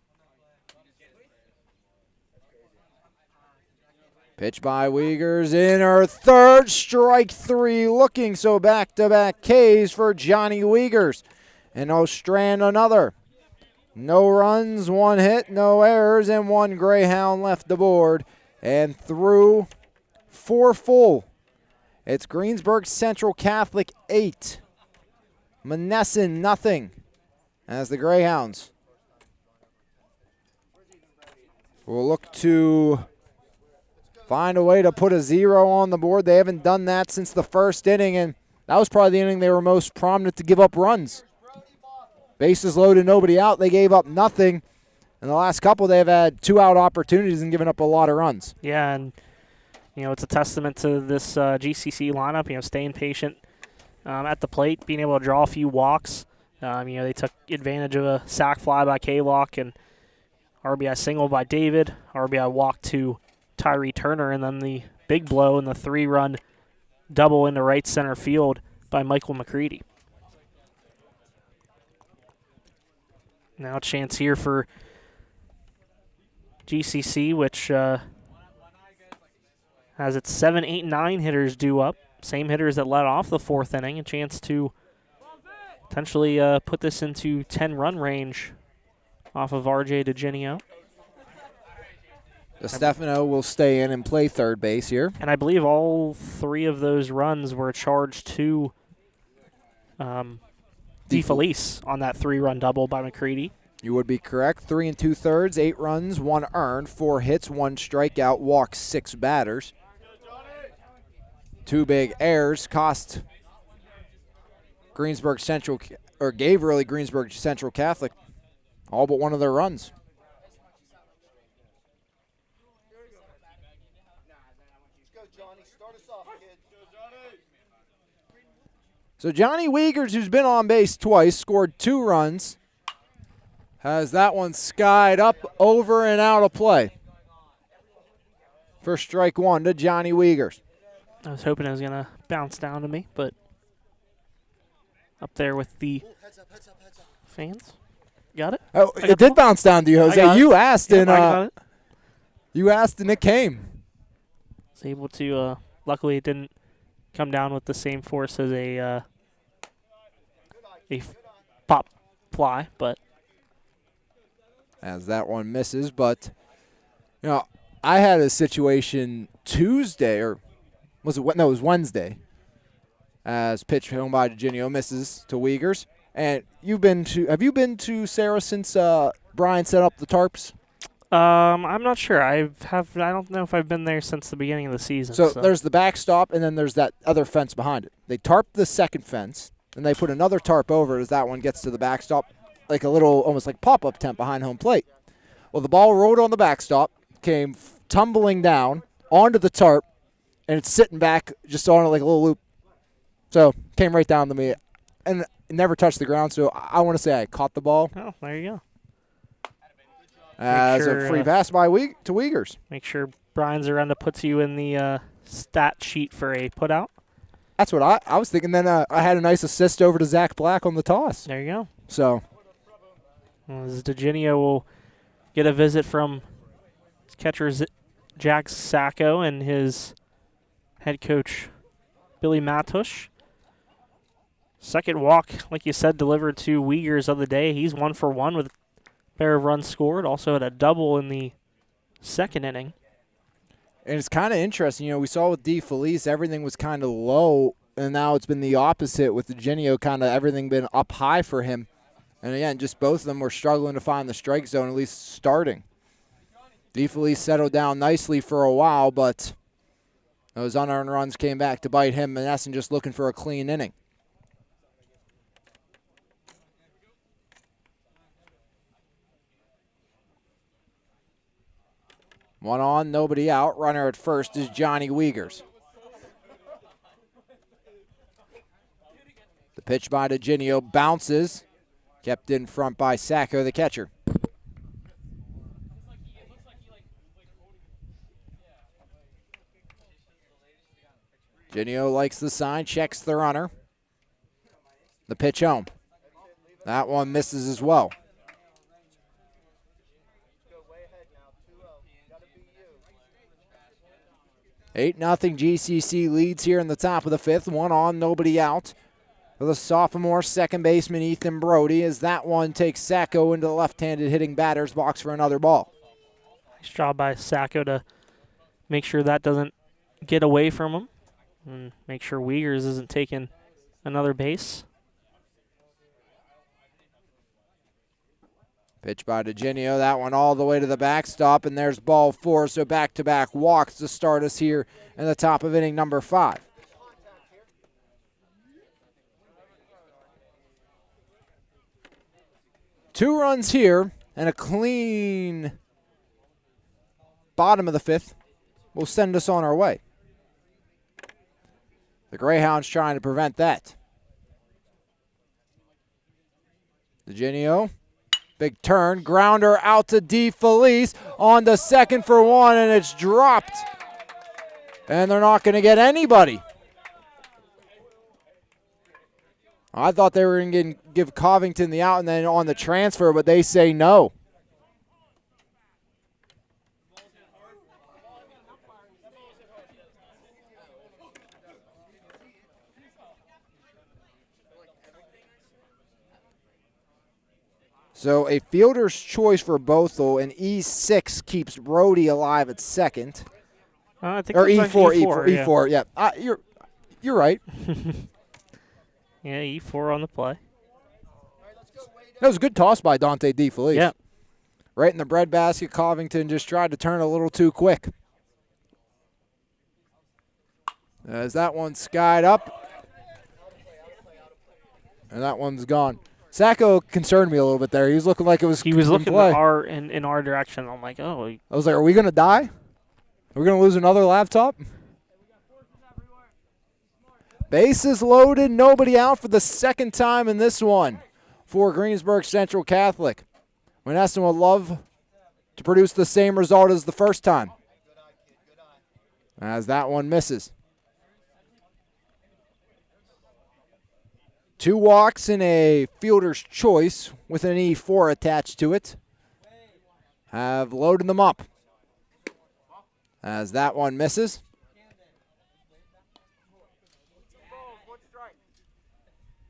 Pitch by Wiegers in her third, strike 3 looking, so back-to-back Ks for Johnny Wiegers. And Ostrand another. No runs, 1 hit, no errors, and 1 Greyhound left aboard. And through 4 full, it's Greensburg Central Catholic 8. Monessen nothing, as the Greyhounds will look to find a way to put a 0 on the board. They haven't done that since the first inning, and that was probably the inning they were most prominent to give up runs. Bases loaded, nobody out. They gave up nothing. In the last couple, they've had 2-out opportunities and given up a lot of runs. Yeah, and it's a testament to this GCC lineup. Staying patient at the plate, being able to draw a few walks. They took advantage of a sac fly by K-Lock and RBI single by David, RBI walk to Tyree Turner, and then the big blow and the 3-run double into right center field by Michael McCready. Now a chance here for GCC, which has its 7, 8, 9 hitters due up. Same hitters that led off the 4th inning. A chance to potentially put this into 10-run range off of RJ DeGenio. Stefano will stay in and play third base here. And I believe all 3 of those runs were charged to DeFelice on that 3-run double by McCready. You would be correct. 3 2/3, 8 runs, 1 earned, 4 hits, 1 strikeout, walked 6 batters. 2 big errors cost Greensburg Central, or gave really Greensburg Central Catholic all but 1 of their runs. So Johnny Wiegers, who's been on base twice, scored 2 runs, has that one skied up, over, and out of play. First strike 1 to Johnny Wiegers. I was hoping it was going to bounce down to me, but up there with the fans. Got it? Oh, it did bounce down to you, Jose. You asked, and you asked, and it came. I was able to, luckily it didn't come down with the same force as a pop fly, but as that one misses. But I had a situation Tuesday, or it was Wednesday. As pitch home by DeGinio misses to Wiegers. And have you been to Sarah since Brian set up the tarps? I'm not sure. I don't know if I've been there since the beginning of the season. So there's the backstop, and then there's that other fence behind it. They tarp the second fence, and they put another tarp over it as that one gets to the backstop, like a little, almost like pop-up tent behind home plate. Well, the ball rolled on the backstop, came tumbling down onto the tarp, and it's sitting back just on it like a little loop. So came right down to me, and it never touched the ground. So I want to say I caught the ball. Oh, there you go. As a free pass by to Wiegers. Make sure Brian Zarenda puts you in the stat sheet for a putout. That's what I was thinking. Then I had a nice assist over to Zach Black on the toss. There you go. So as DeGinio will get a visit from his catcher Jack Sacco and his head coach Billy Matush. Second walk, like you said, delivered to Wiegers of the day. He's 1 for 1 with pair of runs scored. Also had a double in the second inning. And it's kind of interesting. We saw with DeFelice, everything was kind of low, and now it's been the opposite with DeGinio, kind of everything been up high for him. And again, just both of them were struggling to find the strike zone, at least starting. DeFelice settled down nicely for a while, but those unearned runs came back to bite him. Monessen just looking for a clean inning. One on, nobody out. Runner at first is Johnny Wiegers. The pitch by DeGinio bounces. Kept in front by Sacco, the catcher. DeGinio likes the sign, checks the runner. The pitch home. That one misses as well. 8-0 GCC leads here in the top of the fifth. One on, nobody out. For the sophomore second baseman Ethan Brody, as that one takes Sacco into the left-handed hitting batter's box for another ball. Nice job by Sacco to make sure that doesn't get away from him and make sure Wiegers isn't taking another base. Pitch by DeGinio, that one all the way to the backstop, and there's ball 4, so back-to-back walks to start us here in the top of inning number 5. Two runs here, and a clean bottom of the fifth will send us on our way. The Greyhounds trying to prevent that. DeGinio. Big turn, grounder out to DeFelice on the second for 1, and it's dropped. And they're not going to get anybody. I thought they were going to give Covington the out and then on the transfer, but they say no. So a fielder's choice for Bothell, and E6 keeps Brody alive at second. I think or it was E4, yeah. yeah. You're right. Yeah, E4 on the play. That was a good toss by Dante DeFelice. Yeah. Right in the breadbasket. Covington just tried to turn a little too quick. As that one skied up. And that one's gone. Sacco concerned me a little bit there. He was looking like it was. He was looking play. in our direction. I'm like, oh. I was like, are we going to die? Are we going to lose another laptop? Bases loaded, nobody out for the second time in this one for Greensburg Central Catholic. Monessen would love to produce the same result as the first time. As that one misses. 2 walks and a fielder's choice with an E4 attached to it have loaded them up. As that one misses.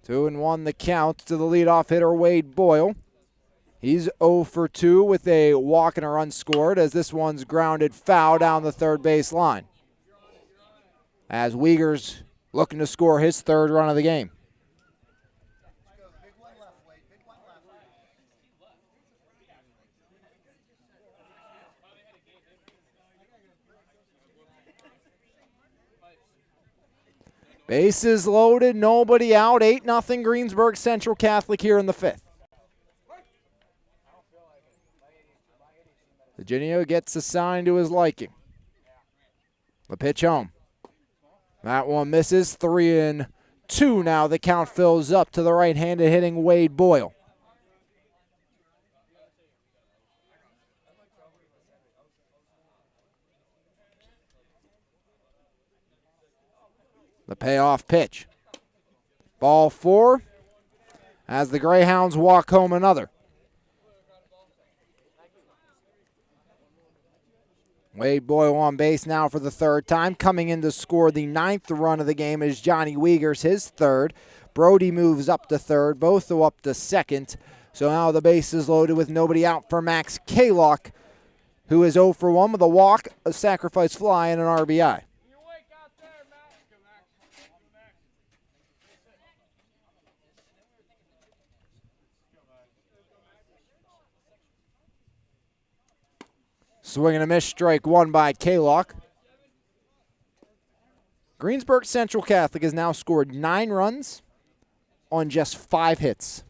Two and 1 the count to the leadoff hitter, Wade Boyle. He's 0 for 2 with a walk and a run scored as this one's grounded foul down the third base line. as Uyghurs looking to score his third run of the game. Big one left, Wade. Big one left. Bases loaded, nobody out. 8-0 Greensburg Central Catholic here in the fifth. Eugenio gets assigned to his liking. The pitch home. That one misses. 3-2 now. The count fills up to the right-handed hitting Wade Boyle. The payoff pitch. Ball 4 as the Greyhounds walk home another. Wade Boyle on base now for the third time. Coming in to score the 9th run of the game is Johnny Uyghurs, his third. Brody moves up to third. Both go up to second. So now the base is loaded with nobody out for Max Kalock, who is 0 for 1 with a walk, a sacrifice fly, and an RBI. Swing and a miss, strike one by Kalock. Greensburg Central Catholic has now scored 9 runs on just 5 hits.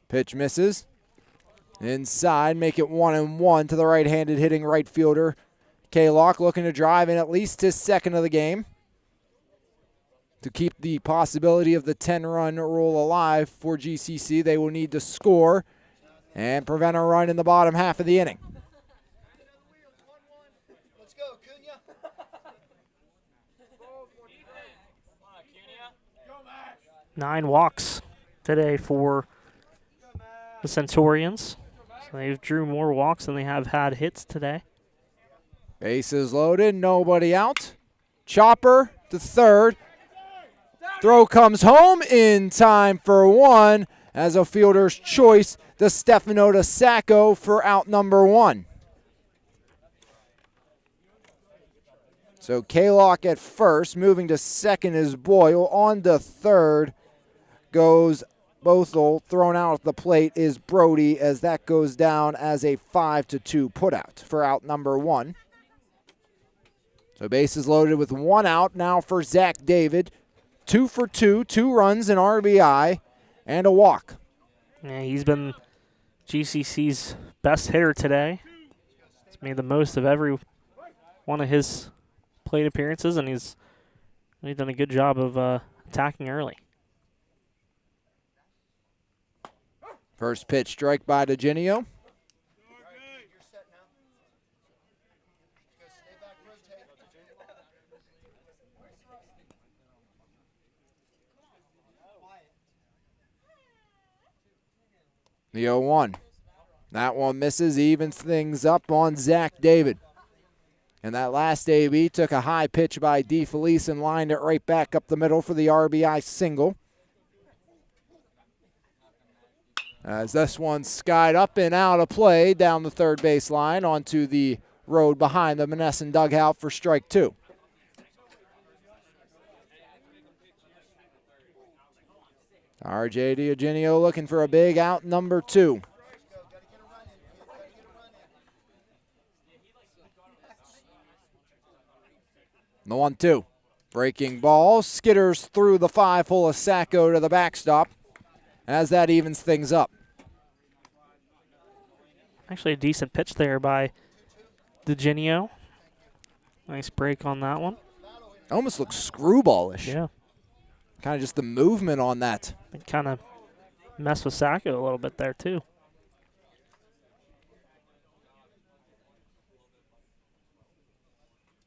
Pitch misses. Inside, make it 1-1 to the right-handed hitting right fielder. Kalock looking to drive in at least his second of the game to keep the possibility of the 10-run rule alive for GCC. They will need to score and prevent a run in the bottom half of the inning. Let's go, Cunha. 9 walks today for the Centurions. So they've drew more walks than they have had hits today. Bases loaded, nobody out. Chopper to third. Throw comes home in time for 1 as a fielder's choice to Stefano to Sacco for out number 1. So Kalock at first, moving to second is Boyle. On to third goes Bothell. Thrown out at the plate is Brody as that goes down as a 5-2 putout for out number 1. So bases loaded with 1 out now for Zach David. 2 for 2, 2 runs, an RBI, and a walk. Yeah, he's been GCC's best hitter today. He's made the most of every one of his plate appearances, and he's done a good job of attacking early. First pitch, strike by DeGenio. You're set now. Just stay back, rotate. The 0-1. That one misses, evens things up on Zach David. And that last AB took a high pitch by DeFelice and lined it right back up the middle for the RBI single. As this one skied up and out of play down the third base line onto the road behind the Monessen dugout for strike 2. RJ Eugenio looking for a big out number 2. The 1-2. Breaking ball, skitters through the 5-hole of Sacco to the backstop as that evens things up. Actually a decent pitch there by DeGenio. Nice break on that one. Almost looks screwballish. Yeah. Kind of just the movement on that. It kind of messed with Sacco a little bit there, too.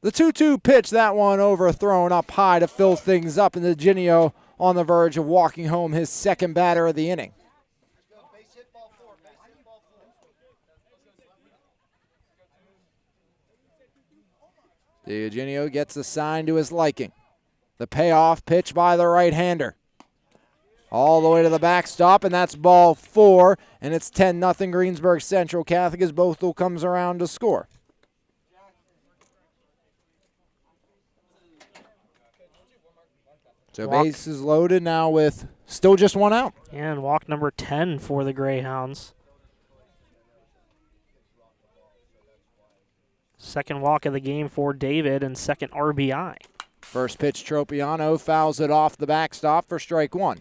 The 2-2 pitch, that one overthrown up high to fill things up, and DeGenio on the verge of walking home his second batter of the inning. Base hit, ball 4. Base hit, ball 4. Eugenio gets assigned to his liking. The payoff pitch by the right-hander. All the way to the backstop, and that's ball 4, and it's 10-0 Greensburg Central Catholic as Bothell comes around to score. So bases loaded now with still just one out. And walk number 10 for the Greyhounds. Second walk of the game for David and second RBI. First pitch, Tropiano fouls it off the backstop for strike one.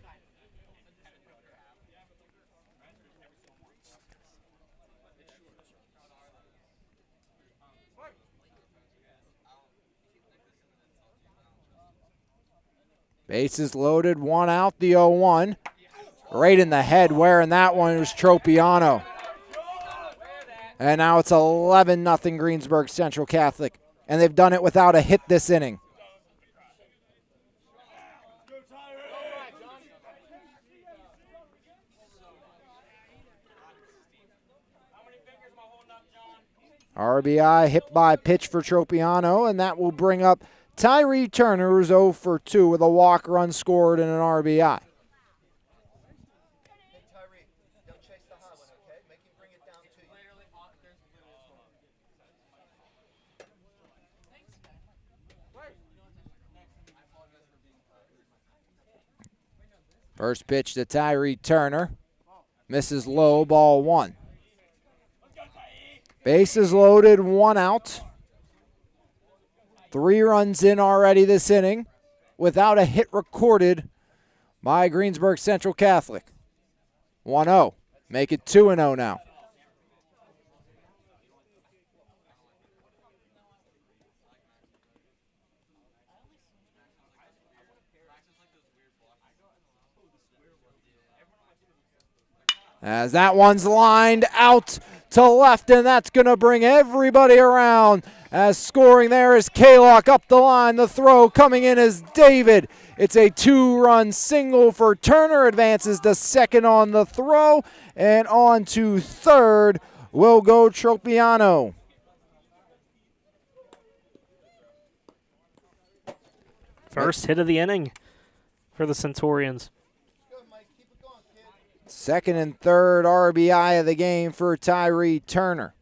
Bases loaded, one out, the 0-1. Right in the head, wearing that one was Tropiano. And now it's 11-0 Greensburg Central Catholic. And they've done it without a hit this inning. RBI hit by pitch for Tropiano, and that will bring up Tyree Turner, who's 0 for 2 with a walk, run scored, and an RBI. Hey, Tyree, don't chase the high one, okay? Make him bring it down to you. First pitch to Tyree Turner. Misses low, ball one. Bases loaded, one out. 3 runs in already this inning without a hit recorded by Greensburg Central Catholic. 1-0. Make it 2-0 now. As that one's lined out to left, and that's going to bring everybody around. As scoring there is Kaylock up the line. The throw coming in is David. It's a 2-run single for Turner. Advances to second on the throw, and on to third will go Tropiano. First hit of the inning for the Centurions. Second and third RBI of the game for Tyree Turner.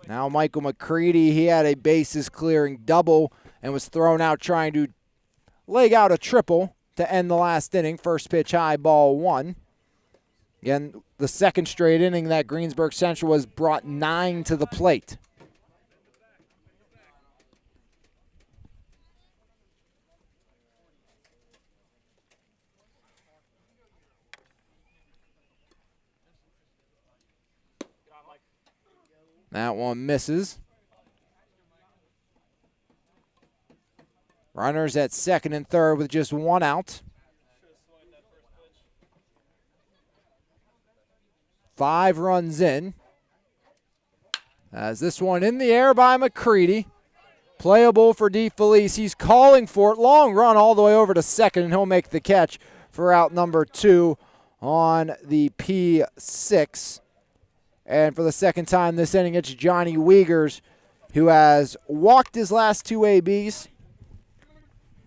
Now Michael McCready, he had a bases clearing double and was thrown out trying to leg out a triple to end the last inning. First pitch high, ball one. Again, the second straight inning that Greensburg Central was brought 9 to the plate. That one misses. Runners at second and third with just one out. 5 runs in. As this one in the air by McCready. Playable for DeFelice. He's calling for it. Long run all the way over to second, and he'll make the catch for out number 2 on the P6. And for the second time this inning, it's Johnny Wiegers, who has walked his last 2 ABs,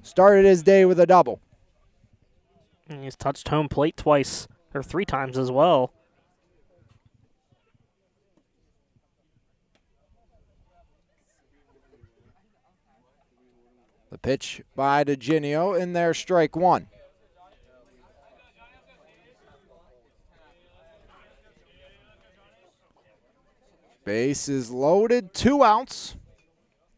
started his day with a double. And he's touched home plate twice, or 3 times as well. The pitch by DeGinio in there, strike one. Base is loaded, 2 outs.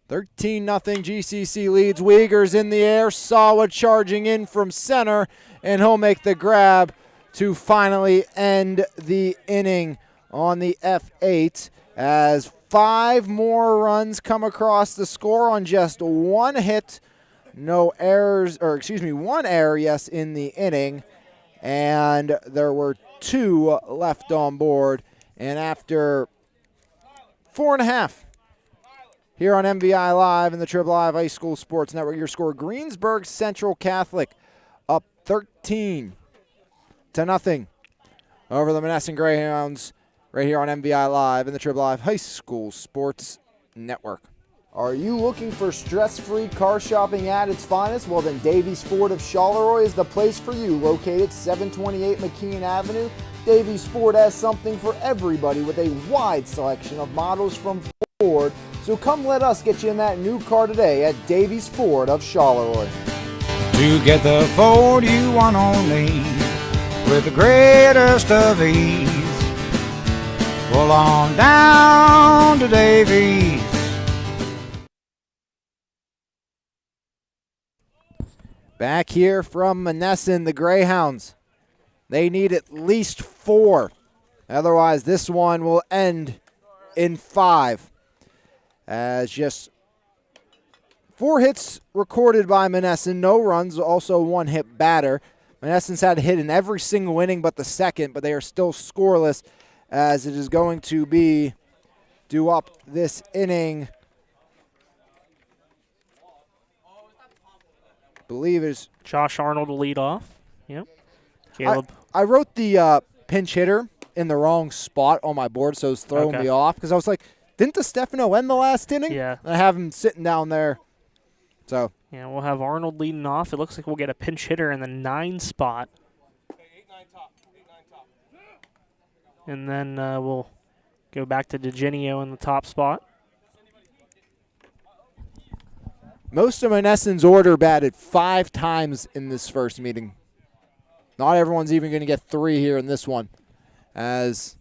13-0 GCC leads. Wiegers in the air. Sawa charging in from center, and he'll make the grab to finally end the inning on the F8 as 5 more runs come across the score on just 1 hit. No errors, or excuse me, 1 error, yes, in the inning. And there were 2 left on board. And after 4.5 here on MVI Live and the Triple Live High School Sports Network. Your score, Greensburg Central Catholic up 13-0 over the Monessen Greyhounds right here on MVI Live and the Triple Live High School Sports Network. Are you looking for stress-free car shopping at its finest? Well, then Davies Ford of Charleroi is the place for you. Located 728 McKean Avenue, Davies Ford has something for everybody with a wide selection of models from Ford. So come let us get you in that new car today at Davies Ford of Charleroi. to get the vote you want only with the greatest of ease. Pull on down to Davies. Back here from Monessen, the Greyhounds. They need at least 4. Otherwise, this one will end in 5. As just 4 hits recorded by Monessen, no runs, also 1 hit batter. Monessen's had a hit in every single inning but the second, but they are still scoreless as it is going to be due up this inning. Believe is Josh Arnold will lead off. Yep. Caleb. I wrote the pinch hitter in the wrong spot on my board, so it was throwing me off because I was like, didn't DeStefano end the last inning? Yeah. And I have him sitting down there. So Yeah, we'll have Arnold leading off. It looks like we'll get a pinch hitter in the 9 spot. And then we'll go back to DeGenio in the top spot. most of Monessen's order batted 5 times in this first meeting. Not everyone's even going to get 3 here in this one. As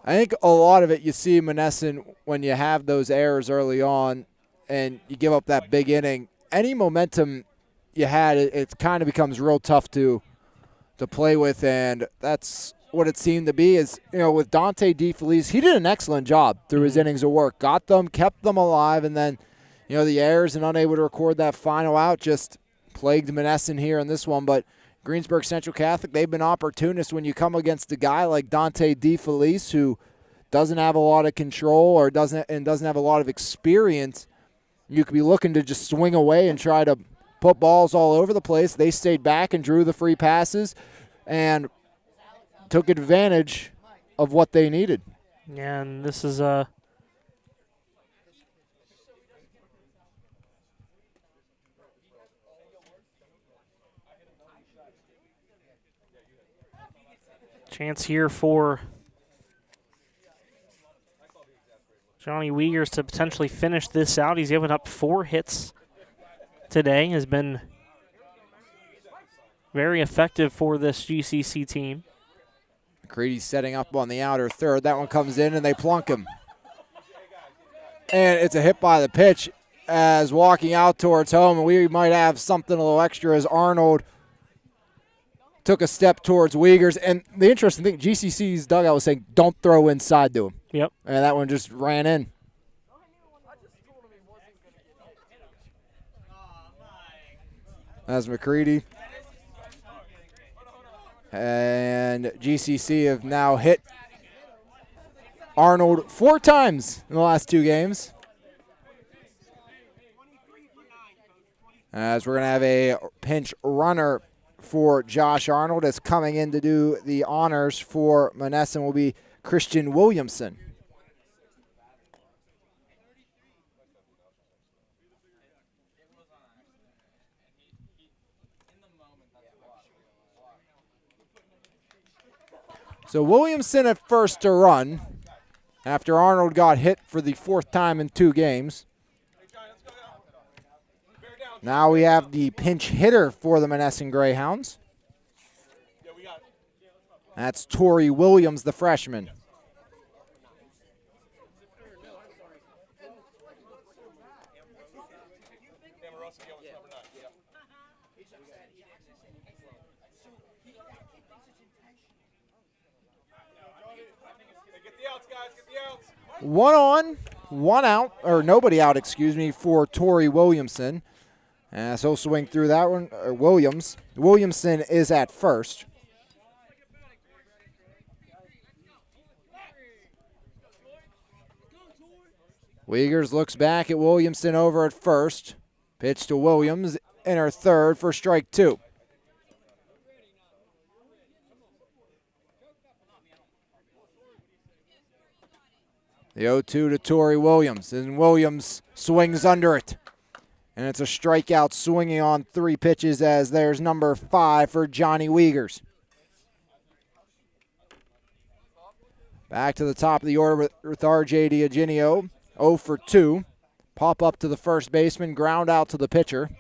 I think a lot of it you see Monessen when you have those errors early on and you give up that big inning, any momentum you had, it kind of becomes real tough to play with, and that's what it seemed to be. Is, you know, with Dante DeFelice, he did an excellent job through his innings of work. Got them, kept them alive, and then, you know, the errors and unable to record that final out just plagued Monessen here in this one. But Greensburg Central Catholic, they've been opportunists when you come against a guy like Dante DeFelice who doesn't have a lot of control or doesn't have a lot of experience. You could be looking to just swing away and try to put balls all over the place. They stayed back and drew the free passes and took advantage of what they needed. Yeah, and this is chance here for Johnny Wiegers to potentially finish this out. He's given up 4 hits today, has been very effective for this GCC team. McCready's setting up on the outer third. That one comes in and they plunk him. And it's a hit by the pitch as walking out towards home, and we might have something a little extra as Arnold took a step towards Wiegers. And the interesting thing, GCC's dugout was saying, don't throw inside to him. Yep. And that one just ran in. That's McCready. And GCC have now hit Arnold 4 times in the last 2 games. As we're going to have a pinch runner for Josh Arnold, as coming in to do the honors for Monessen will be Christian Williamson. So Williamson at first to run after Arnold got hit for the 4th time in 2 games. Now we have the pinch hitter for the Monessen Greyhounds. That's Torrey Williams, the freshman. One on, one out, or nobody out, excuse me, for Torrey Williamson. So he'll swing through that one. Williamson is at first. Wiegers looks back at Williamson over at first. Pitch to Williams, inner third for strike 2. The 0-2 to Torrey Williams, and Williams swings under it. And it's a strikeout swinging on 3 pitches as there's number 5 for Johnny Wiegers. Back to the top of the order with R.J. D'Eugenio, 0 for 2. Pop up to the first baseman, ground out to the pitcher.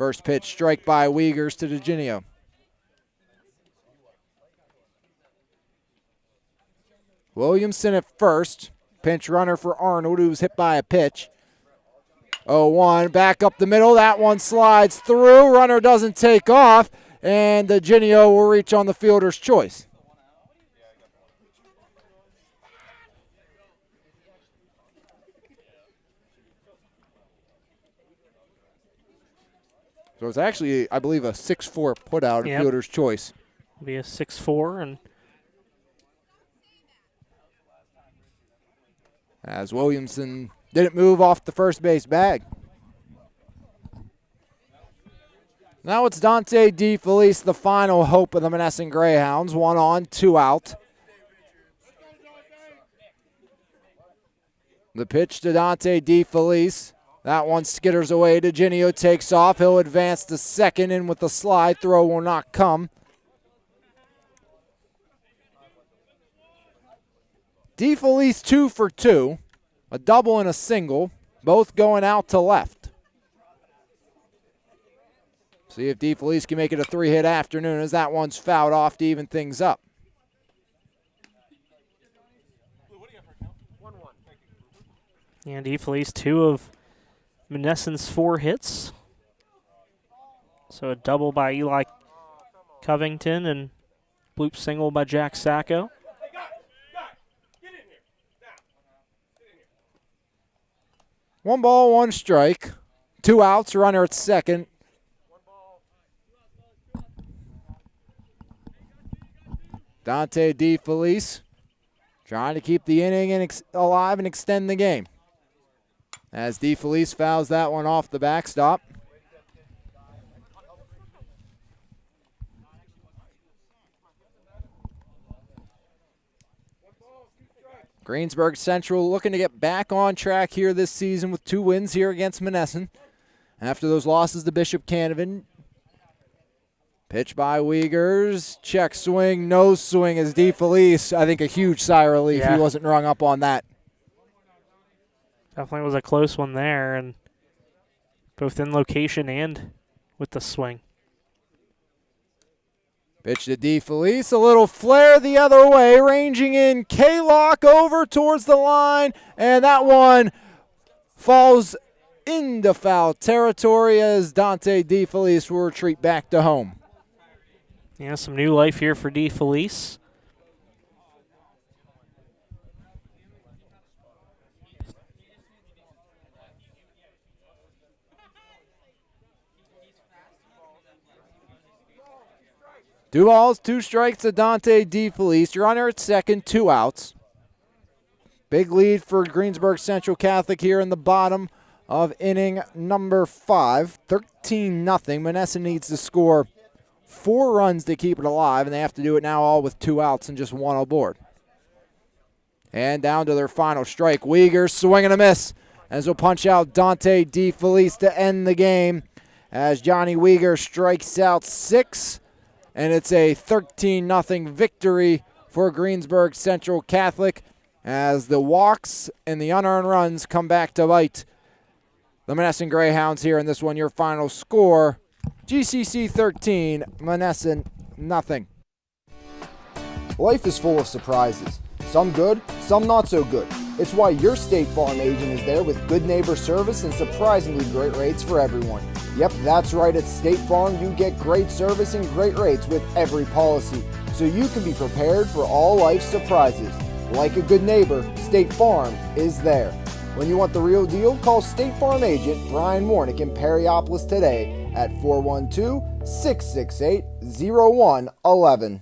First pitch, strike by Wiegers to DeGinio. Williamson at first. Pinch runner for Arnold, who was hit by a pitch. 0-1, back up the middle. That one slides through. Runner doesn't take off, and DeGinio will reach on the fielder's choice. So it's actually, I believe, a 6-4 putout, Yep. fielder's choice. It'll be a 6-4, and As Williamson didn't move off the first base bag. Now it's Dante DeFelice, the final hope of the Monessen Greyhounds. 1 on, 2 out. The pitch to Dante DeFelice. That one skitters away. DeGinio takes off. He'll advance to second, and with the slide, throw will not come. DeFelice 2 for 2. A double and a single, both going out to left. See if DeFelice can make it a 3-hit afternoon, as that one's fouled off to even things up. And DeFelice, 2 of Monessen's 4 hits. So a double by Eli Covington and bloop single by Jack Sacco. One ball, 1 strike. 2 outs, runner at second. Dante DeFelice trying to keep the inning alive and extend the game. As DeFelice fouls that one off the backstop. Greensburg Central looking to get back on track here this season with 2 wins here against Monessen. After those losses to Bishop Canevin. Pitch by Wiegers. Check swing, no swing as DeFelice. I think a huge sigh of relief. Yeah. He wasn't rung up on that. Definitely was a close one there, and both in location and with the swing. Pitch to DeFelice, a little flare the other way, ranging in K-Lock over towards the line, and that one falls into foul territory as Dante DeFelice will retreat back to home. Yeah, some new life here for DeFelice. Two balls, 2 strikes to Dante DeFelice. Your runner at second, 2 outs. Big lead for Greensburg Central Catholic here in the bottom of inning number 5. 13-0. Monessen needs to score 4 runs to keep it alive, and they have to do it now all with 2 outs and just 1 aboard. And down to their final strike. Wiegers swing and a miss as he'll punch out Dante DeFelice to end the game as Johnny Wiegers strikes out 6. And it's a 13-0 victory for Greensburg Central Catholic as the walks and the unearned runs come back to bite the Monessen Greyhounds here in this one. Your final score, GCC 13, Monessen nothing. Life is full of surprises. Some good, some not so good. It's why your State Farm agent is there with good neighbor service and surprisingly great rates for everyone. Yep, that's right. At State Farm, you get great service and great rates with every policy, so you can be prepared for all life's surprises. Like a good neighbor, State Farm is there. When you want the real deal, call State Farm agent Brian Warnick in Perryopolis today at 412-668-0111.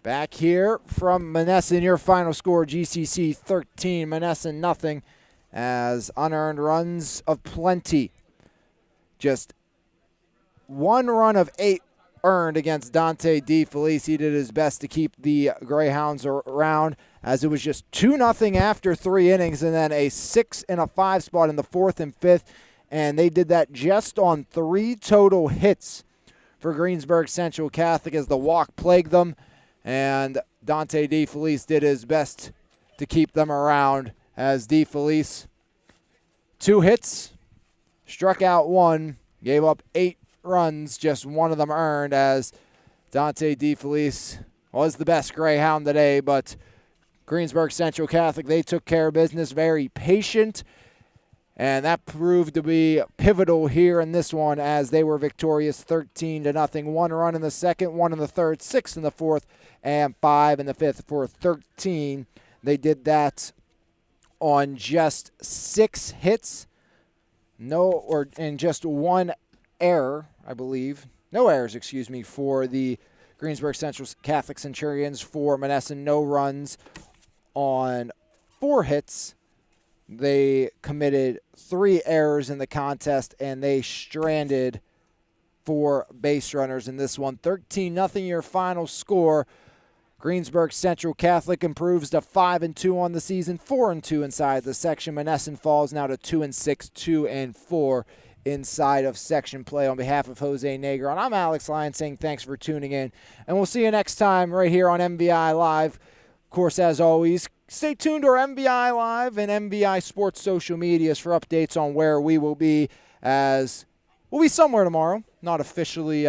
Back here from Monessen, your final score, GCC 13, Monessen nothing. as unearned runs of plenty. Just 1 run of 8 earned against Dante DeFelice. He did his best to keep the Greyhounds around, as it was just 2-0 after 3 innings, and then a 6 and a 5 spot in the 4th and 5th, and they did that just on 3 total hits for Greensburg Central Catholic as the walk plagued them, and Dante DeFelice did his best to keep them around, as DeFelice 2 hits, struck out 1, gave up 8 runs, just 1 of them earned, as Dante DeFelice was the best Greyhound today, but Greensburg Central Catholic, they took care of business, very patient, and that proved to be pivotal here in this one, as they were victorious 13-0. 1 run in the 2nd, 1 in the 3rd, 6 in the 4th, and 5 in the 5th for 13. They did that on just 6 hits, and just 1 error, I believe. No errors, excuse me, for the Greensburg Central Catholic Centurions. For Monessen, no runs on 4 hits. They committed 3 errors in the contest, and they stranded 4 base runners in this one. 13-0 your final score. Greensburg Central Catholic improves to 5-2 on the season, 4-2 inside the section. Monessen falls now to 2-6, 2-4 inside of section play. On behalf of Jose Negron, I'm Alex Lyon saying thanks for tuning in, and we'll see you next time right here on MVI Live. Of course, as always, stay tuned to our MVI Live and MVI Sports social medias for updates on where we will be, as we'll be somewhere tomorrow. Not officially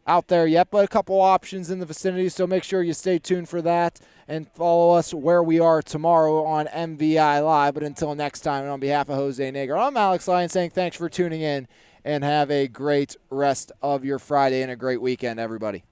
out there yet, but a couple options in the vicinity, so make sure you stay tuned for that and follow us where we are tomorrow on MVI Live. But until next time, and on behalf of Jose Negron, I'm Alex Lyon saying thanks for tuning in, and have a great rest of your Friday and a great weekend, everybody.